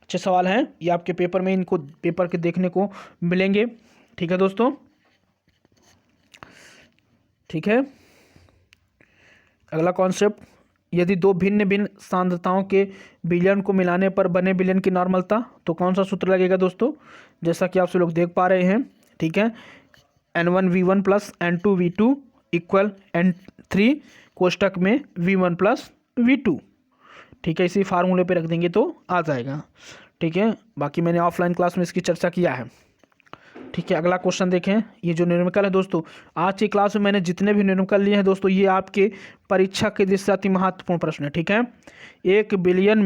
अच्छे सवाल हैं, ये आपके पेपर में इनको पेपर के देखने को मिलेंगे। ठीक है दोस्तों, ठीक है, अगला कॉन्सेप्ट, यदि दो भिन्न भिन्न सांद्रताओं के विलयन को मिलाने पर बने विलयन की नॉर्मलता, तो कौन सा सूत्र लगेगा दोस्तों? जैसा कि आप सब लोग देख पा रहे हैं। ठीक है, N1V1 plus N2V2 equal N3 कोष्टक में V1 प्लस V2। ठीक है, इसी फार्मूले पे रख देंगे तो आ जाएगा। ठीक है, बाकी मैंने ऑफलाइन क्लास में इसकी चर्चा किया है। ठीक है, अगला क्वेश्चन देखें। ये जो न्यूमेरिकल है दोस्तों, आज की क्लास में मैंने जितने भी न्यूमेरिकल लिए हैं दोस्तों, ये आपके परीक्षा के दृष्टि से अति महत्वपूर्ण प्रश्न है। ठीक है, एक बिलियन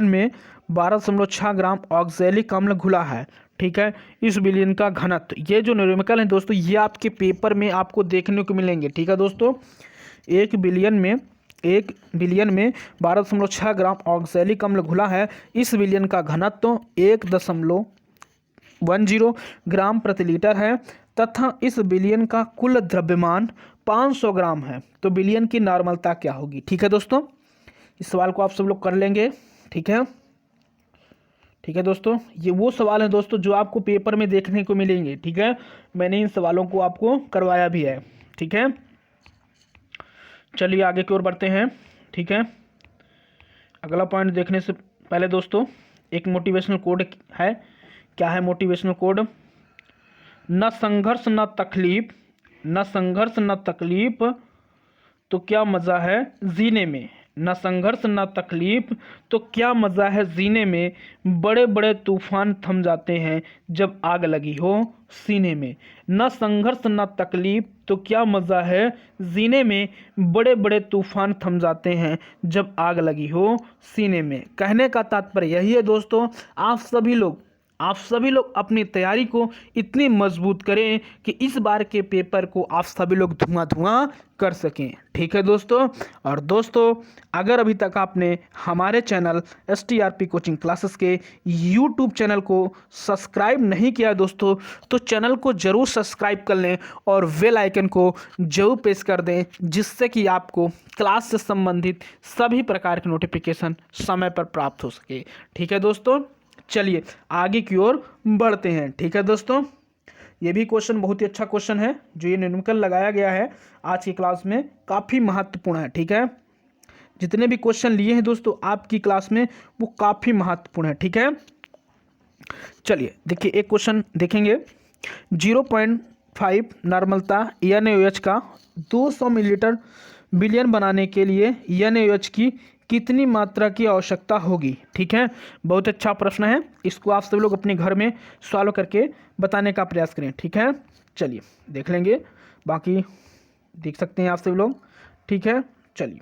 में 12.6 ग्राम ऑक्जेलिक अम्ल घुला है। ठीक है, इस विलयन का घनत्व। ये जो न्यूमेरिकल है दोस्तों, ये आपके पेपर में आपको देखने को मिलेंगे। ठीक है दोस्तों, 1 बिलियन में 12.6 ग्राम ऑक्सैलिक अम्ल घुला है। इस विलयन का घनत्व 1.10 ग्राम प्रति लीटर है तथा इस विलयन का कुल द्रव्यमान 500 ग्राम है। तो विलयन की नॉर्मलता क्या होगी? ठीक है दोस्तों, इस सवाल को आप सब लोग कर लेंगे। ठीक है, ठीक है दोस्तों, ये वो सवाल है दोस्तों जो आपको पेपर में देखने को मिलेंगे। ठीक है, मैंने इन सवालों को आपको करवाया भी है। ठीक है, चलिए आगे की ओर बढ़ते हैं। ठीक है, अगला पॉइंट देखने से पहले दोस्तों एक मोटिवेशनल कोड है। क्या है मोटिवेशनल कोड? न संघर्ष न तकलीफ, न संघर्ष न तकलीफ तो क्या मज़ा है जीने में। न संघर्ष न तकलीफ तो क्या मज़ा है जीने में, बड़े बड़े तूफान थम जाते हैं जब आग लगी हो सीने में। न संघर्ष न तकलीफ तो क्या मज़ा है जीने में, बड़े बड़े तूफान थम जाते हैं जब आग लगी हो सीने में। कहने का तात्पर्य यही है दोस्तों, आप सभी लोग अपनी तैयारी को इतनी मजबूत करें कि इस बार के पेपर को आप सभी लोग धुआं कर सकें। ठीक है दोस्तों, और दोस्तों अगर अभी तक आपने हमारे चैनल STRP कोचिंग क्लासेस के YouTube चैनल को सब्सक्राइब नहीं किया दोस्तों, तो चैनल को जरूर सब्सक्राइब कर लें और बेल आइकन को जरूर प्रेस कर दें, जिससे कि आपको क्लास से संबंधित सभी प्रकार के नोटिफिकेशन समय पर प्राप्त हो सके। ठीक है दोस्तों, चलिए आगे की ओर बढ़ते हैं। ठीक है दोस्तों, ये भी क्वेश्चन बहुत ही अच्छा क्वेश्चन है जो ये न्यूमेरिकल लगाया गया है आज की क्लास में, काफ़ी महत्वपूर्ण है। ठीक है, जितने भी क्वेश्चन लिए हैं दोस्तों आपकी क्लास में वो काफ़ी महत्वपूर्ण है। ठीक है, चलिए देखिए एक क्वेश्चन देखेंगे। 0.5 नॉर्मलता NaOH का 200 मिलीलीटर विलयन बनाने के लिए NaOH की कितनी मात्रा की आवश्यकता होगी? ठीक है, बहुत अच्छा प्रश्न है, इसको आप सब लोग अपने घर में सॉल्व करके बताने का प्रयास करें। ठीक है, चलिए देख लेंगे, बाकी देख सकते हैं आप सब लोग। ठीक है, चलिए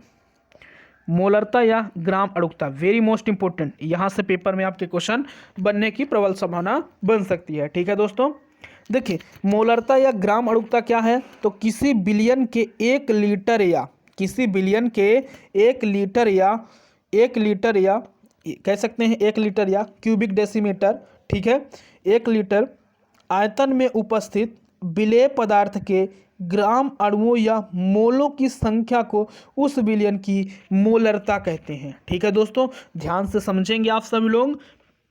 मोलरता या ग्राम अड़ुकता, वेरी मोस्ट इंपॉर्टेंट, यहाँ से पेपर में आपके क्वेश्चन बनने की प्रबल संभावना बन सकती है। ठीक है दोस्तों, देखिए मोलरता या ग्राम अड़ुकता क्या है, तो किसी बिलियन के 1 लीटर या किसी बिलियन के 1 लीटर या कह सकते हैं 1 लीटर या क्यूबिक डेसीमीटर। ठीक है, 1 लीटर आयतन में उपस्थित विलेय पदार्थ के ग्राम अणुओं या मोलों की संख्या को उस विलयन की मोलरता कहते हैं। ठीक है दोस्तों, ध्यान से समझेंगे आप सभी लोग,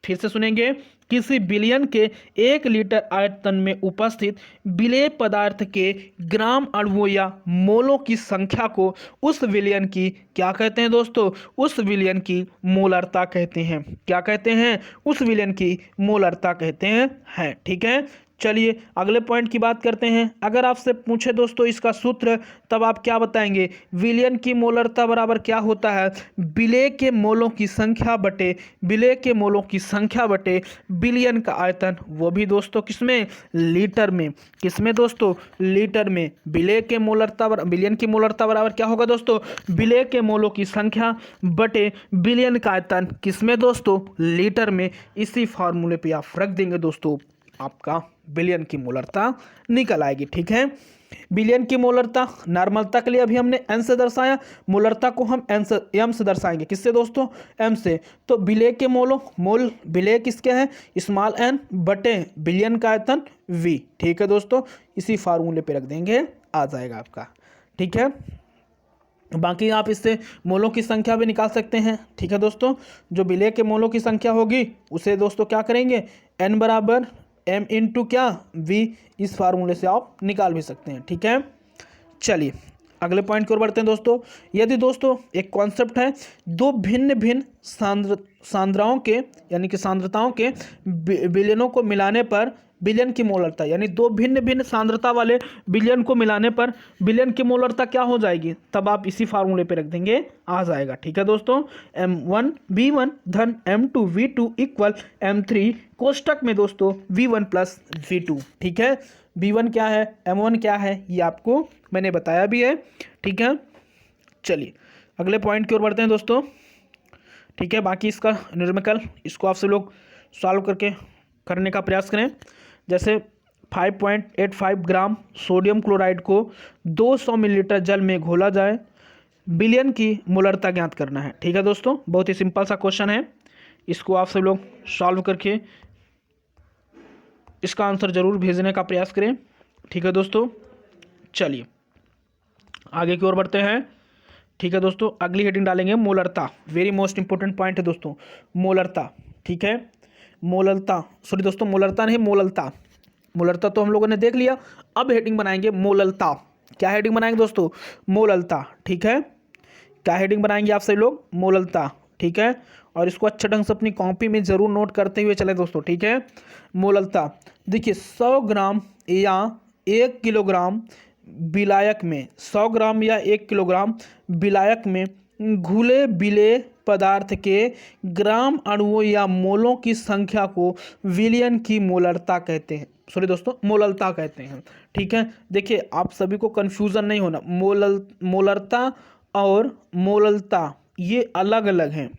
फिर से सुनेंगे। किसी विलयन के 1 लीटर आयतन में उपस्थित विलेय पदार्थ के ग्राम अणुओं या मोलों की संख्या को उस विलयन की क्या कहते हैं दोस्तों? उस विलयन की मोलरता कहते हैं। क्या कहते हैं? उस विलयन की मोलरता कहते हैं। ठीक है, चलिए अगले पॉइंट की बात करते हैं। अगर आपसे पूछे दोस्तों इसका सूत्र, तब आप क्या बताएंगे? विलयन की मोलरता बराबर क्या होता है? विलेय के मोलों की संख्या बटे विलयन का आयतन, वो भी दोस्तों किसमें? लीटर में। किसमें दोस्तों? लीटर में। विलयन की मोलरता बराबर क्या होगा दोस्तों? विलेय के मोलों की संख्या बटे विलयन का आयतन, किसमें दोस्तों? लीटर में। इसी फार्मूले पे आप रख देंगे दोस्तों, आपका विलयन की मोलरता निकल आएगी। ठीक है, विलयन की मोलरता नॉर्मलता के लिए अभी हमने n से दर्शाया, मोलरता को हम m से दर्शाएंगे। किससे दोस्तों? m से। तो विलय के मोल विलय किसके हैं? स्मॉल n बटे विलयन का आयतन v। ठीक है दोस्तों, इसी फार्मूले पे रख देंगे, आ जाएगा आपका। ठीक है, बाकी आप इससे मोलों की संख्या भी निकाल सकते हैं। ठीक है दोस्तों, जो विलय के मोलों की संख्या होगी उसे दोस्तों क्या करेंगे? n बराबर m इंटू क्या? v। इस फार्मूले से आप निकाल भी सकते हैं। ठीक है, चलिए अगले पॉइंट की ओर बढ़ते हैं दोस्तों। यदि दोस्तों एक कॉन्सेप्ट है, दो भिन्न भिन्न सांद्रताओं के विलयनों को मिलाने पर विलयन की मोलरता, यानी दो भिन्न भिन्न सांद्रता वाले विलयन को मिलाने पर विलयन की मोलरता क्या हो जाएगी? तब आप इसी फार्मूले पे रख देंगे, आ जाएगा। ठीक है दोस्तों, m1 v1 धन m2 v2 इक्वल m3 कोष्टक में दोस्तों v1 प्लस v2। ठीक है, v1 क्या है, m1 क्या है, ये आपको मैंने बताया भी है। ठीक है, चलिए अगले पॉइंट की ओर बढ़ते हैं दोस्तों। ठीक है, बाकी इसका न्यूमेरिकल, इसको आप सब लोग सॉल्व करके करने का प्रयास करें। जैसे 5.85 ग्राम सोडियम क्लोराइड को 200 मिलीलीटर जल में घोला जाए, बिलियन की मोलरता ज्ञात करना है। ठीक है दोस्तों, बहुत ही सिंपल सा क्वेश्चन है, इसको आप सब लोग सॉल्व करके इसका आंसर जरूर भेजने का प्रयास करें। ठीक है दोस्तों, चलिए आगे की ओर बढ़ते हैं। ठीक है दोस्तों, अगली हेडिंग डालेंगे मोलरता। वेरी मोस्ट इंपॉर्टेंट पॉइंट है दोस्तों, मोलरता। ठीक है, मोलरता, सॉरी दोस्तों, मोलरता नहीं, मोललता। मोलरता तो हम लोगों ने देख लिया, अब हेडिंग बनाएंगे मोललता। क्या हेडिंग बनाएंगे दोस्तों? मोललता। ठीक है, क्या हेडिंग बनाएंगे आप सभी लोग? मोललता। ठीक है, और इसको अच्छे ढंग से अपनी कॉपी में जरूर नोट करते हुए चले दोस्तों। ठीक है, मोललता देखिए 100 ग्राम या 1 किलोग्राम विलायक में, 100 ग्राम या 1 किलोग्राम विलायक में घुले बिले पदार्थ के ग्राम अणुओं या मोलों की संख्या को विलियन की मोलरता कहते हैं, सॉरी दोस्तों मोललता कहते हैं। ठीक है, देखिए आप सभी को कंफ्यूजन नहीं होना, मोलरता और मोललता ये अलग अलग हैं।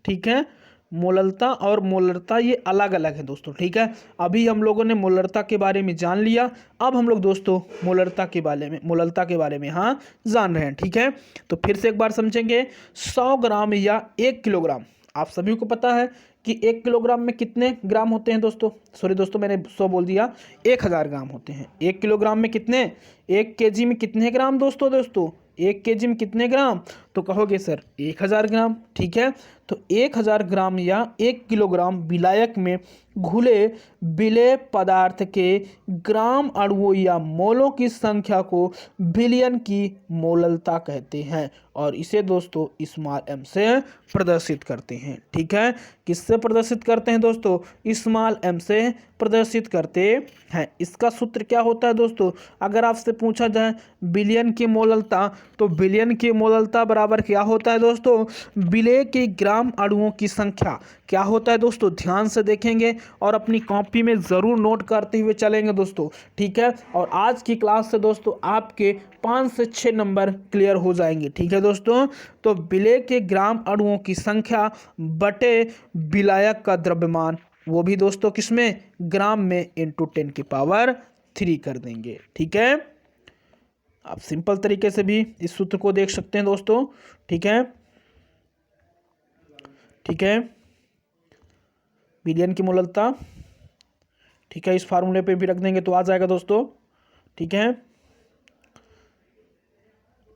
ठीक है, मोललता और मोलरता ये अलग अलग है दोस्तों। ठीक है, अभी हम लोगों ने मोलरता के बारे में जान लिया, अब हम लोग दोस्तों मोलरता के बारे में, मोललता के बारे में हाँ जान रहे हैं। ठीक है, तो फिर से एक बार समझेंगे। 100 ग्राम या 1 किलोग्राम, आप सभी को पता है कि 1 किलोग्राम में कितने ग्राम होते हैं दोस्तों? सॉरी दोस्तों, मैंने 100 बोल दिया, 1000 ग्राम होते हैं। 1 किलोग्राम में कितने? 1 केजी में कितने ग्राम दोस्तों? 1 केजी में कितने ग्राम? तो कहोगे सर 1000 ग्राम। ठीक है, तो 1000 ग्राम या 1 किलोग्राम विलायक में घुले बिले पदार्थ के ग्राम अणुओं या मोलों की संख्या को बिलियन की मोललता कहते हैं, और इसे दोस्तों स्मॉल m से प्रदर्शित करते हैं। ठीक है, किससे प्रदर्शित करते हैं दोस्तों? स्मॉल m से प्रदर्शित करते हैं। इसका सूत्र क्या होता है दोस्तों? अगर आपसे पूछा जाए बिलियन की मोललता, तो बिलियन की मोललता बराबर क्या होता है दोस्तों? विलेय के ग्राम अणुओं की संख्या। क्या होता है दोस्तों? ध्यान से देखेंगे और अपनी कॉपी में ज़रूर नोट करते हुए चलेंगे दोस्तों। ठीक है, और आज की क्लास से दोस्तों आपके 5 से 6 नंबर क्लियर हो जाएंगे। ठीक है दोस्तों, तो विलेय के ग्राम अणुओं की संख्या बटे विलायक का द्रव्यमान, वो भी दोस्तों किसमें? ग्राम में, इंटू 10 की पावर 3 कर देंगे। ठीक है, आप सिंपल तरीके से भी इस सूत्र को देख सकते हैं दोस्तों। ठीक है, ठीक है, बिलियन की मोललता। ठीक है, इस फार्मूले पे भी रख देंगे तो आ जाएगा दोस्तों। ठीक है,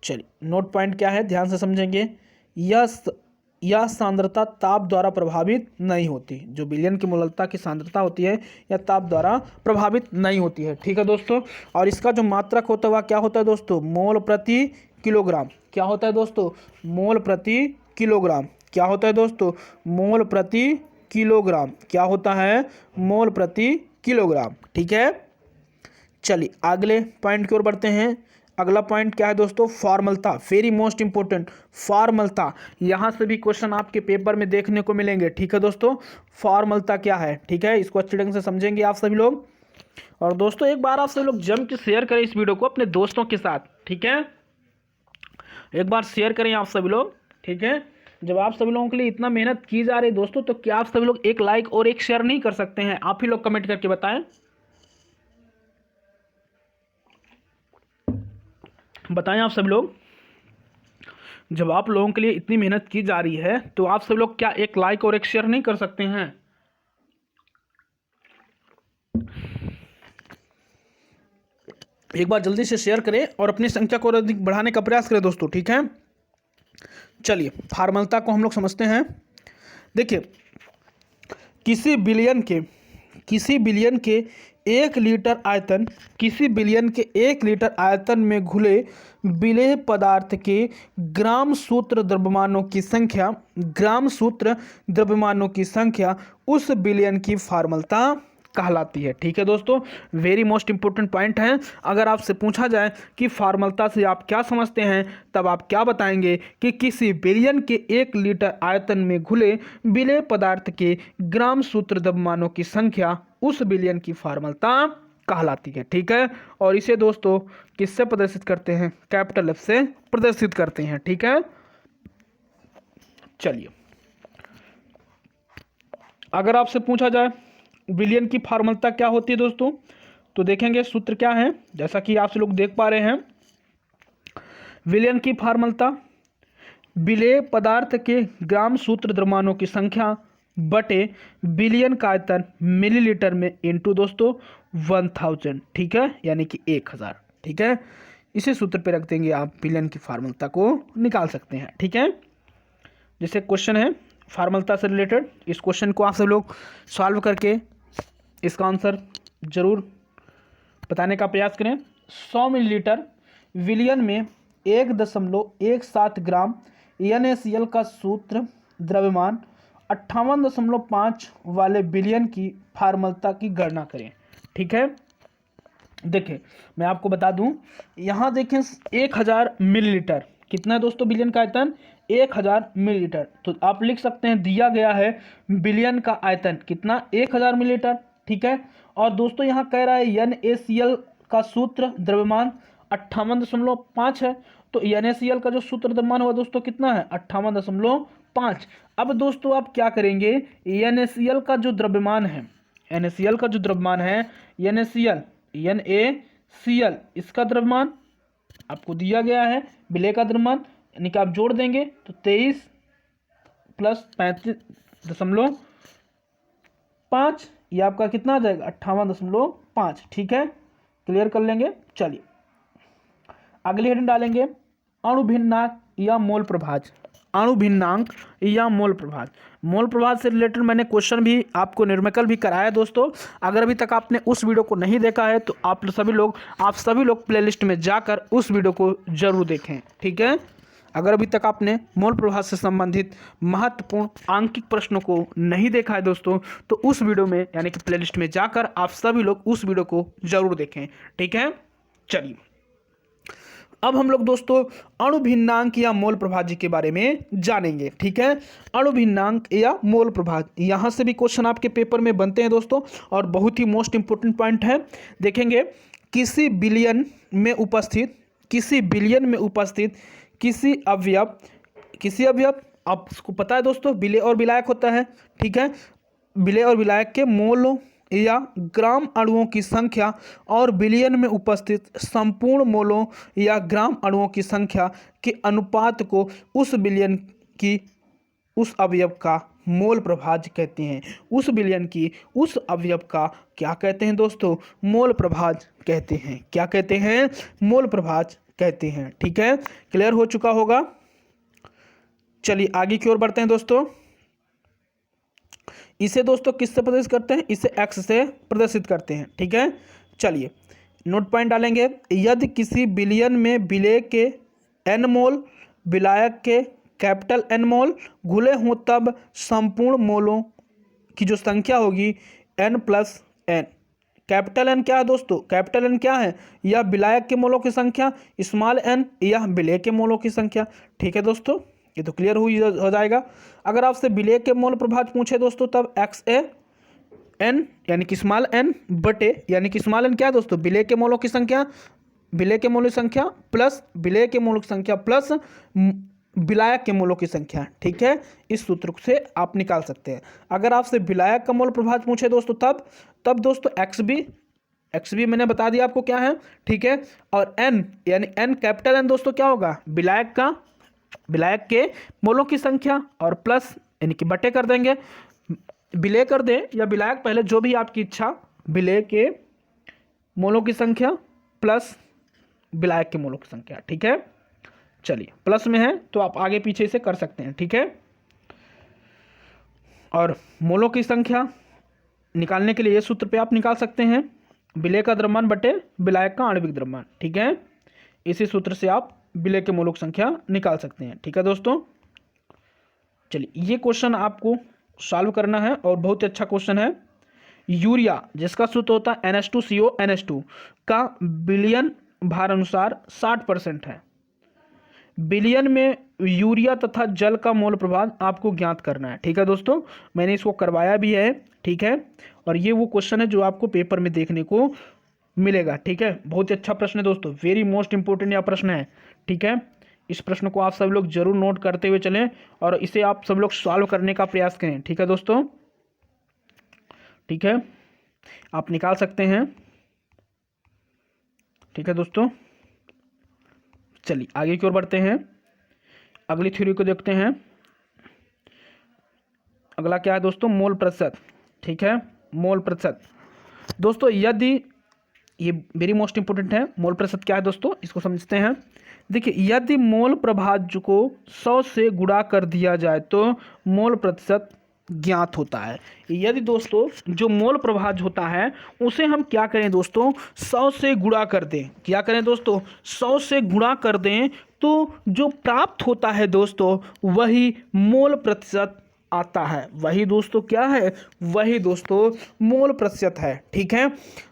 चलिए नोट पॉइंट क्या है ध्यान से समझेंगे। यह सांद्रता ताप द्वारा प्रभावित नहीं होती, जो बिलियन की मोललता की सांद्रता होती है यह ताप द्वारा प्रभावित नहीं होती है। ठीक है दोस्तों, और इसका जो मात्रक होता है वह क्या होता है दोस्तों? मोल प्रति किलोग्राम। क्या होता है दोस्तों? मोल प्रति किलोग्राम। क्या होता है दोस्तों? मोल प्रति किलोग्राम। क्या होता है? मोल प्रति किलोग्राम। ठीक है, चलिए अगले पॉइंट की ओर बढ़ते हैं। अगला पॉइंट क्या है दोस्तों? फॉर्मलता। वेरी मोस्ट इंपॉर्टेंट, फॉर्मलता। यहाँ से भी क्वेश्चन आपके पेपर में देखने को मिलेंगे। ठीक है दोस्तों, फॉर्मलता क्या है? ठीक है, इसको अच्छे ढंग से समझेंगे आप सभी लोग। और दोस्तों एक बार आप सभी लोग जम के शेयर करें इस वीडियो को अपने दोस्तों के साथ। ठीक है, एक बार शेयर करें आप सभी लोग। ठीक है, जब आप सभी लोगों के लिए इतना मेहनत की जा रही है दोस्तों, तो क्या आप सभी लोग एक लाइक और एक शेयर नहीं कर सकते हैं? आप ही लोग कमेंट करके बताएं, बताएं आप सब लोग। जब आप लोगों के लिए इतनी मेहनत की जा रही है तो आप सब लोग क्या एक लाइक और एक शेयर नहीं कर सकते हैं? एक बार जल्दी से शेयर करें और अपनी संख्या को अधिक बढ़ाने का प्रयास करें दोस्तों। ठीक है, चलिए फॉर्मलता को हम लोग समझते हैं। देखिए किसी बिलियन के 1 लीटर आयतन, किसी बिलियन के 1 लीटर आयतन में घुले विलेय पदार्थ के ग्राम सूत्र द्रव्यमानों की संख्या, ग्राम सूत्र द्रव्यमानों की संख्या उस बिलियन की फॉर्मलता कहलाती है। ठीक है दोस्तों, वेरी मोस्ट इंपॉर्टेंट पॉइंट है। अगर आपसे पूछा जाए कि फॉर्मलता से आप क्या समझते हैं, तब आप क्या बताएंगे कि किसी बिलियन के 1 लीटर आयतन में घुले विलेय पदार्थ के ग्राम सूत्र द्रव्यमानों की संख्या उस बिलियन की फॉर्मलता कहलाती है। ठीक है, और इसे दोस्तों किससे प्रदर्शित करते हैं? कैपिटल F से प्रदर्शित करते हैं। ठीक है, चलिए अगर आपसे पूछा जाए विलयन की फार्मलता क्या होती है दोस्तों, तो देखेंगे सूत्र क्या है। जैसा कि आप लोग देख पा रहे हैं, विलयन की फार्मलता विलेय पदार्थ के ग्राम सूत्र द्रव्यमानों की संख्या बटे विलयन का आयतन मिलीलीटर में इंटू दोस्तों 1000, ठीक है, यानी कि 1000, ठीक है। इसी सूत्र पे रख देंगे आप, विलयन की फार्मलता को निकाल सकते हैं, ठीक है। जैसे क्वेश्चन है फार्मलता से रिलेटेड, इस क्वेश्चन को आप सब लोग सॉल्व करके इसका आंसर जरूर बताने का प्रयास करें। 100 मिलीलीटर विलयन में 1.17 ग्राम NaCl का सूत्र द्रव्यमान 58.5 वाले विलयन की फार्मलता की गणना करें, ठीक है। देखिए मैं आपको बता दूं, यहाँ देखें 1000 मिलीलीटर कितना है दोस्तों, विलयन का आयतन 1000 मिलीलीटर, तो आप लिख सकते हैं दिया गया है विलयन का आयतन कितना 1000 मिलीलीटर, ठीक है। और दोस्तों यहाँ कह रहा है NaCl का सूत्र द्रव्यमान 58.5 है, तो NaCl का जो सूत्र द्रव्यमान हुआ दोस्तों कितना है 58.5। अब दोस्तों आप क्या करेंगे, NaCl का जो द्रव्यमान है, NaCl का जो द्रव्यमान है, NaCl इसका द्रव्यमान आपको दिया गया है, विलेय का द्रव्यमान, यानी कि आप जोड़ देंगे तो 23 प्लस 35.5, ये आपका कितना आ जाएगा 58.5, ठीक है। क्लियर कर लेंगे। चलिए अगली हेडिंग डालेंगे, अणुभिन्नांक या मोल प्रभाज। अणुभिन्नांक या मोल प्रभाज, मोल प्रभाज से रिलेटेड मैंने क्वेश्चन भी आपको न्यूमेरिकल भी कराया दोस्तों। अगर अभी तक आपने उस वीडियो को नहीं देखा है तो आप सभी लोग प्लेलिस्ट में जाकर उस वीडियो को जरूर देखें, ठीक है। अगर अभी तक आपने मोल प्रभाज से संबंधित महत्वपूर्ण आंकिक प्रश्नों को नहीं देखा है दोस्तों, तो उस वीडियो में यानी कि प्लेलिस्ट में जाकर आप सभी लोग उस वीडियो को जरूर देखें, ठीक है। चलिए अब हम लोग दोस्तों अणुभिन्नांक या मोल प्रभाज के बारे में जानेंगे, ठीक है। अणुभिन्नांक या मोल प्रभाज, यहाँ से भी क्वेश्चन आपके पेपर में बनते हैं दोस्तों, और बहुत ही मोस्ट इंपोर्टेंट पॉइंट है। देखेंगे किसी बिलियन में उपस्थित किसी अवयव, आपको पता है दोस्तों विलेय और विलायक होता है, ठीक है। विलेय और विलायक के मोलों या ग्राम अणुओं की संख्या और विलयन में उपस्थित संपूर्ण मोलों या ग्राम अणुओं की संख्या के अनुपात को उस विलयन की उस अवयव का मोल प्रभाज कहते हैं। उस विलयन की उस अवयव का क्या कहते हैं दोस्तों, मोल प्रभाज कहते हैं। क्या कहते हैं, मोल प्रभाज कहते हैं, ठीक है। क्लियर हो चुका होगा। चलिए आगे की ओर बढ़ते हैं दोस्तों। इसे दोस्तों किससे प्रदर्शित करते हैं, इसे x से प्रदर्शित करते हैं, ठीक है। चलिए नोट पॉइंट डालेंगे, यदि किसी विलयन में विलेय के n मोल, विलायक के कैपिटल N मोल घुले हों तब संपूर्ण मोलों की जो संख्या होगी n+n। कैपिटल N क्या है दोस्तों, कैपिटल N क्या है, या विलायक के मोलों की संख्या, स्मॉल n या विलेय के मोलों की संख्या, ठीक है दोस्तों। ये तो क्लियर हो जाएगा। अगर आपसे विलेय के मोल प्रभाज पूछे दोस्तों तब XAN यानी कि स्मॉल n बटे, यानी कि स्मॉल n क्या है दोस्तों, विलेय के मोलों की संख्या, विलेय के मोलों की संख्या प्लस विलेय के मोलों की संख्या प्लस विलायक के मोलों की संख्या, ठीक है। इस सूत्र से आप निकाल सकते हैं। अगर आपसे विलायक का मोल प्रभाज पूछे दोस्तों तब दोस्तों XB मैंने बता दिया आपको क्या है, ठीक है। और N यानी N कैपिटल N दोस्तों क्या होगा, विलायक के मोलों की संख्या और प्लस यानी कि बटे कर देंगे, विलेय कर दें या विलायक, पहले जो भी आपकी इच्छा, विलेय के मोलों की संख्या प्लस विलायक के मोलों की संख्या, ठीक है। चलिए प्लस में है तो आप आगे पीछे से कर सकते हैं, ठीक है। और मोलों की संख्या निकालने के लिए ये सूत्र पे आप निकाल सकते हैं, विलेय का द्रव्यमान बटे विलायक का आणविक द्रव्यमान, ठीक है। इसी सूत्र से आप विलेय के मोलों की संख्या निकाल सकते हैं, ठीक है दोस्तों। चलिए ये क्वेश्चन आपको सॉल्व करना है और बहुत ही अच्छा क्वेश्चन है। यूरिया जिसका सूत्र होता है NH2CO NH2 का विलयन भार अनुसार 60% है। विलयन में यूरिया तथा जल का मोल प्रभाव आपको ज्ञात करना है, ठीक है दोस्तों। मैंने इसको करवाया भी है, ठीक है। और ये वो क्वेश्चन है जो आपको पेपर में देखने को मिलेगा, ठीक है। बहुत ही अच्छा प्रश्न है दोस्तों, वेरी मोस्ट इंपोर्टेंट यह प्रश्न है, ठीक है। इस प्रश्न को आप सब लोग जरूर नोट करते हुए चलें और इसे आप सब लोग सॉल्व करने का प्रयास करें, ठीक है दोस्तों, ठीक है। आप निकाल सकते हैं। ठीक है दोस्तों, चलिए आगे की ओर बढ़ते हैं, अगली थ्योरी को देखते हैं। अगला क्या है दोस्तों, मोल प्रतिशत। ठीक है, मोल प्रतिशत। दोस्तों यदि, ये वेरी मोस्ट इंपोर्टेंट है, मोल प्रतिशत क्या है दोस्तों, इसको समझते हैं। देखिए, यदि मोल प्रभाज्य को 100 से गुणा कर दिया जाए तो मोल प्रतिशत ज्ञात होता है। यदि दोस्तों जो मोल प्रभाज्य होता है उसे हम क्या करें दोस्तों, 100 से गुणा कर दें। क्या करें दोस्तों, 100 से गुणा कर दें तो जो प्राप्त होता है दोस्तों वही मोल प्रतिशत आता है। वही दोस्तों क्या है, वही दोस्तों मोल प्रतिशत है। ठीक है,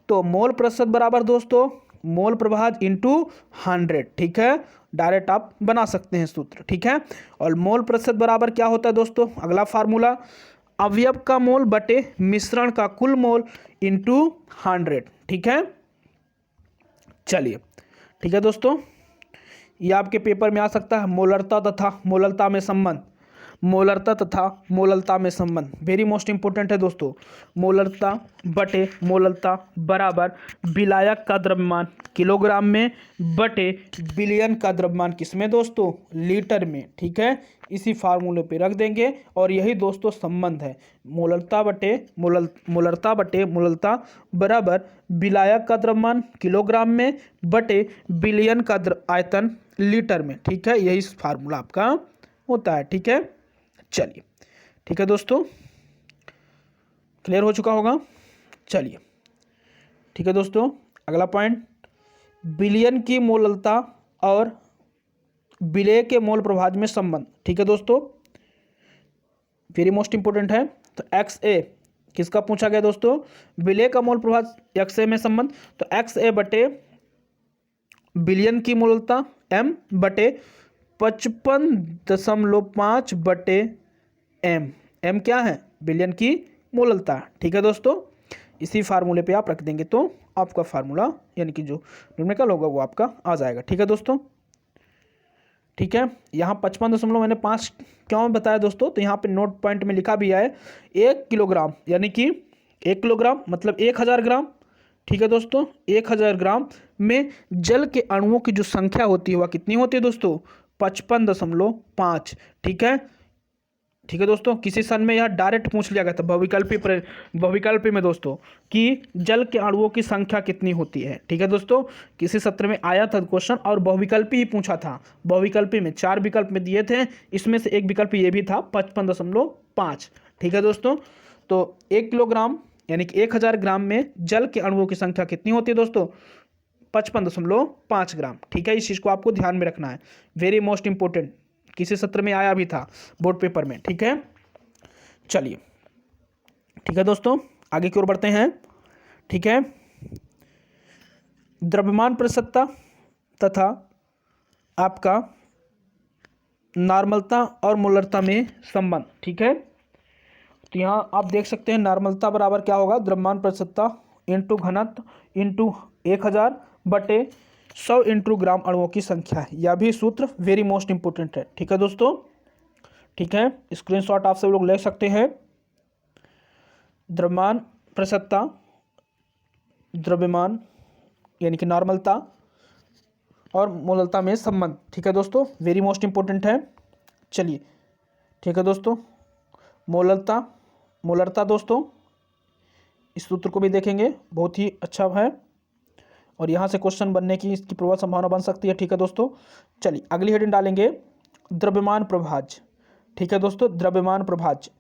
तो मोल प्रतिशत बराबर दोस्तों मोल प्रभाज्य इंटू 100। ठीक है, डायरेक्ट आप बना सकते हैं सूत्र। ठीक है, और मोल प्रतिशत बराबर क्या होता है दोस्तों, अगला फार्मूला, अवयव का मोल बटे मिश्रण का कुल मोल इंटू 100। ठीक है, चलिए ठीक है दोस्तों, ये आपके पेपर में आ सकता है, मोलरता तथा मोललता में संबंध। मोलरता तथा मोललता में संबंध वेरी मोस्ट इंपोर्टेंट है दोस्तों। मोलरता बटे मोललता बराबर विलायक का द्रव्यमान किलोग्राम में बटे बिलियन का द्रव्यमान किसमें दोस्तों, लीटर में। ठीक है, इसी फार्मूले पे रख देंगे और यही दोस्तों संबंध है। मोलरता बटे मोललता बराबर विलायक का द्रव्यमान किलोग्राम में बटे बिलियन का आयतन लीटर में। ठीक है, यही फार्मूला आपका होता है। ठीक है, चलिए ठीक है दोस्तों, क्लियर हो चुका होगा। चलिए ठीक है दोस्तों, अगला पॉइंट, बिलियन की मोललता और विलेय के मोल प्रभाज्य में संबंध। ठीक है दोस्तों, वेरी मोस्ट इंपोर्टेंट है। तो एक्स ए किसका पूछा गया दोस्तों, विलेय का मोल प्रभाज्य एक्स ए में संबंध। तो एक्स ए बटे बिलियन की मोललता एम बटे 55.5 बटे एम। एम क्या है, बिलियन की मोललता। ठीक है दोस्तों, इसी फार्मूले पे आप रख देंगे तो आपका फार्मूला यानी कि जो न्यूमेरिकल होगा वो आपका आ जाएगा। ठीक है दोस्तों, ठीक है, यहाँ 55.5 क्यों बताया दोस्तों, तो यहाँ पे नोट पॉइंट में लिखा भी है 1 किलोग्राम, यानी कि 1 किलोग्राम मतलब 1000 ग्राम। ठीक है दोस्तों, 1000 ग्राम में जल के अणुओं की जो संख्या होती है वह कितनी होती है दोस्तों, 55.5। ठीक है, ठीक है दोस्तों, किसी सन में यह डायरेक्ट पूछ लिया गया था बहुविकल्पी में दोस्तों कि जल के अणुओं की संख्या कितनी होती है। ठीक है दोस्तों, किसी सत्र में आया था क्वेश्चन और बहुविकल्पी ही पूछा था। बहुविकल्पी में 4 विकल्प में दिए थे, इसमें से एक विकल्प ये भी था 55.5। ठीक है दोस्तों, तो 1 किलोग्राम यानी कि 1000 ग्राम में जल के अणुओं की संख्या कितनी होती है दोस्तों, 55.5 ग्राम। ठीक है, इस चीज़ को आपको ध्यान में रखना है, वेरी मोस्ट इंपोर्टेंट, किसी सत्र में आया भी था बोर्ड पेपर में। ठीक है, चलिए ठीक है दोस्तों, आगे की ओर बढ़ते हैं। ठीक है, द्रव्यमान प्रतिशतता तथा आपका नॉर्मलता और मोलरता में संबंध। ठीक है, तो यहाँ आप देख सकते हैं नॉर्मलता बराबर क्या होगा, द्रव्यमान प्रतिशतता इंटू घनत्व इंटू 1000 बटे 100 इंटू ग्राम अणुओं की संख्या है। यह भी सूत्र वेरी मोस्ट इंपोर्टेंट है। ठीक है दोस्तों, ठीक है, स्क्रीनशॉट आप सब लोग ले सकते हैं। द्रव्यमान प्रतिशतता, द्रव्यमान यानी कि नॉर्मलता और मोललता में संबंध। ठीक है दोस्तों, वेरी मोस्ट इंपोर्टेंट है। चलिए ठीक है दोस्तों, मोलरता दोस्तों, इस सूत्र को भी देखेंगे, बहुत ही अच्छा है और यहाँ से क्वेश्चन बनने की इसकी प्रबल संभावना बन सकती है। ठीक है दोस्तों, चलिए अगली हेडिंग डालेंगे, द्रव्यमान प्रभाज्य। ठीक है दोस्तों, द्रव्यमान प्रभाज्य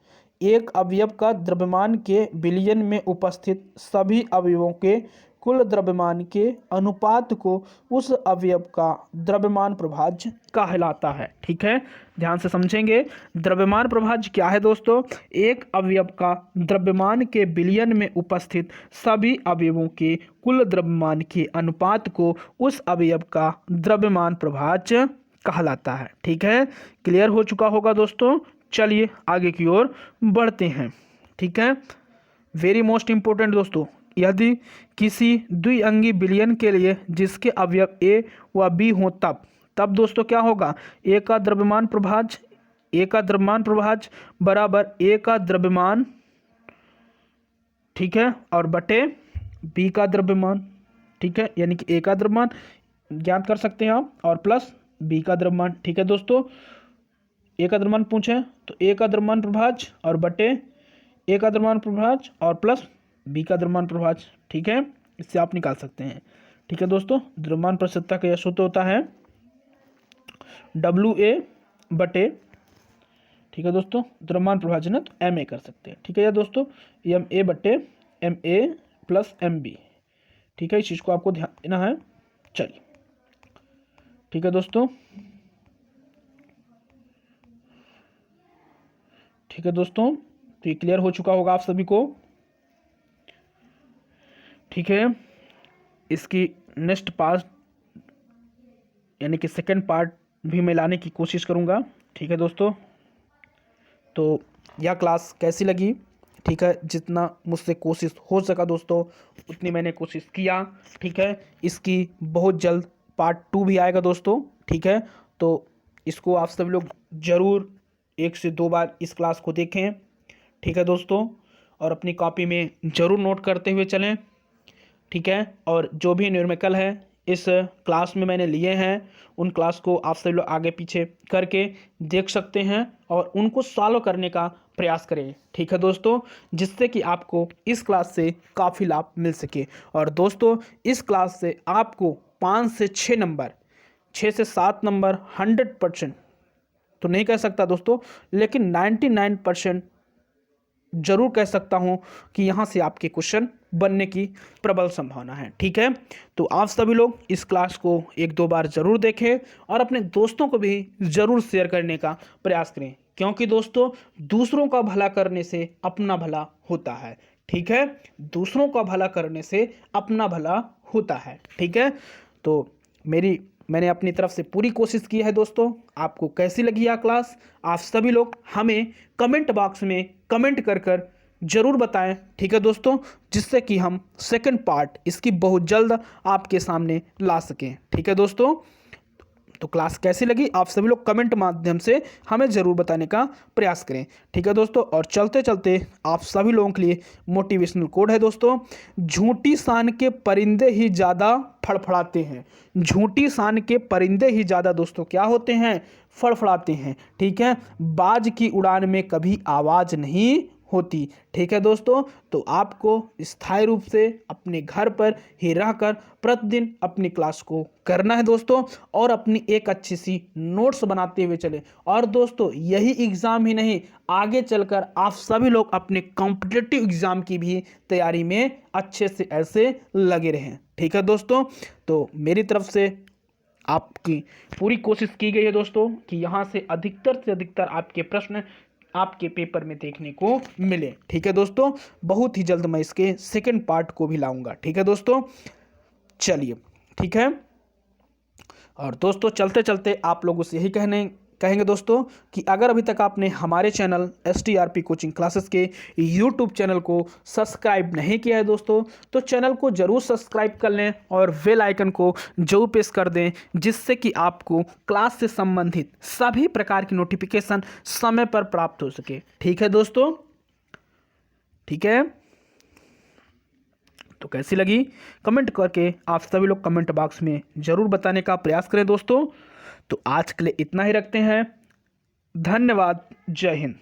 एक अवयव का द्रव्यमान के विलयन में उपस्थित सभी अवयवों के कुल द्रव्यमान के अनुपात को उस अवयव का द्रव्यमान प्रभाज्य कहलाता है। ठीक है, ध्यान से समझेंगे, द्रव्यमान प्रभाज्य क्या है दोस्तों, एक अवयव का द्रव्यमान के विलयन में उपस्थित सभी अवयवों के कुल द्रव्यमान के अनुपात को उस अवयव का द्रव्यमान प्रभाज्य कहलाता है। ठीक है, क्लियर हो चुका होगा दोस्तों। चलिए आगे की ओर बढ़ते हैं। ठीक है, वेरी मोस्ट इंपोर्टेंट दोस्तों, यदि किसी द्विअंगी विलयन के लिए जिसके अवयव ए व बी हो तब दोस्तों क्या होगा, ए का द्रव्यमान प्रभाज्य बराबर ए का द्रव्यमान, ठीक है, और बटे बी का द्रव्यमान, ठीक है, यानी कि ए का द्रव्यमान ज्ञात कर सकते हैं आप, और प्लस बी का द्रव्यमान। ठीक है दोस्तों, ए का द्रव्यमान पूछे तो ए का द्रव्यमान प्रभाज्य और बटे ए का द्रव्यमान प्रभाज्य और प्लस बी का द्रव्यमान प्रभाज्य। ठीक है, इससे आप निकाल सकते हैं। ठीक है दोस्तों, द्रव्यमान प्रतिशतता का यह सूत्र होता है WA बटे, ठीक है दोस्तों, द्रव्यमान प्रभाजन है तो MA कर सकते हैं। ठीक है यार दोस्तों, MA बटे MA प्लस MB। ठीक है, इस चीज़ को आपको ध्यान देना है। चलिए, ठीक है दोस्तों, ठीक है दोस्तों, तो ये क्लियर हो चुका होगा आप सभी को। ठीक है, इसकी नेक्स्ट पार्ट यानी कि सेकंड पार्ट भी मैं लाने की कोशिश करूँगा। ठीक है दोस्तों, तो यह क्लास कैसी लगी? ठीक है, जितना मुझसे कोशिश हो सका दोस्तों उतनी मैंने कोशिश किया। ठीक है, इसकी बहुत जल्द पार्ट 2 भी आएगा दोस्तों। ठीक है, तो इसको आप सभी लोग ज़रूर 1 से 2 बार इस क्लास को देखें। ठीक है दोस्तों, और अपनी कॉपी में ज़रूर नोट करते हुए चलें। ठीक है, और जो भी न्यूमेरिकल है इस क्लास में मैंने लिए हैं उन क्लास को आप सभी लोग आगे पीछे करके देख सकते हैं और उनको सॉल्व करने का प्रयास करें। ठीक है दोस्तों, जिससे कि आपको इस क्लास से काफ़ी लाभ मिल सके। और दोस्तों, इस क्लास से आपको 5 से 6 नंबर, 6 से 7 नंबर 100% तो नहीं कह सकता दोस्तों, लेकिन 99% जरूर कह सकता हूं कि यहां से आपके क्वेश्चन बनने की प्रबल संभावना है। ठीक है, तो आप सभी लोग इस क्लास को 1-2 बार जरूर देखें और अपने दोस्तों को भी जरूर शेयर करने का प्रयास करें, क्योंकि दोस्तों दूसरों का भला करने से अपना भला होता है। ठीक है, दूसरों का भला करने से अपना भला होता है। ठीक है, तो मैंने अपनी तरफ से पूरी कोशिश की है दोस्तों। आपको कैसी लगी यह क्लास? आप सभी लोग हमें कमेंट बॉक्स में कमेंट कर जरूर बताएं। ठीक है दोस्तों, जिससे कि हम सेकंड पार्ट इसकी बहुत जल्द आपके सामने ला सकें। ठीक है दोस्तों, तो क्लास कैसी लगी आप सभी लोग कमेंट माध्यम से हमें ज़रूर बताने का प्रयास करें। ठीक है दोस्तों, और चलते चलते आप सभी लोगों के लिए मोटिवेशनल कोड है दोस्तों। झूठी शान के परिंदे ही ज़्यादा फड़फड़ाते हैं। झूठी शान के परिंदे ही ज़्यादा दोस्तों क्या होते हैं? फड़फड़ाते हैं। ठीक है, बाज की उड़ान में कभी आवाज़ नहीं होती। ठीक है दोस्तों, तो आपको स्थायी रूप से अपने घर पर ही रहकर प्रतिदिन अपनी क्लास को करना है दोस्तों, और अपनी एक अच्छी सी नोट्स बनाते हुए चले। और दोस्तों, यही एग्ज़ाम ही नहीं, आगे चलकर आप सभी लोग अपने कॉम्पिटिटिव एग्ज़ाम की भी तैयारी में अच्छे से ऐसे लगे रहें। ठीक है दोस्तों, तो मेरी तरफ से आपकी पूरी कोशिश की गई है दोस्तों कि यहाँ से अधिकतर आपके प्रश्न आपके पेपर में देखने को मिले। ठीक है दोस्तों, बहुत ही जल्द मैं इसके सेकंड पार्ट को भी लाऊंगा। ठीक है दोस्तों, चलिए, ठीक है, और दोस्तों चलते चलते आप लोगों से यही कहेंगे दोस्तों कि अगर अभी तक आपने हमारे चैनल STRP कोचिंग क्लासेस के YouTube चैनल को सब्सक्राइब नहीं किया है दोस्तों, तो चैनल को ज़रूर सब्सक्राइब कर लें और बेल आइकन को जरूर प्रेस कर दें, जिससे कि आपको क्लास से संबंधित सभी प्रकार की नोटिफिकेशन समय पर प्राप्त हो सके। ठीक है दोस्तों, ठीक है, तो कैसी लगी कमेंट करके आप सभी लोग कमेंट बॉक्स में ज़रूर बताने का प्रयास करें दोस्तों। तो आज के लिए इतना ही रखते हैं। धन्यवाद, जय हिंद।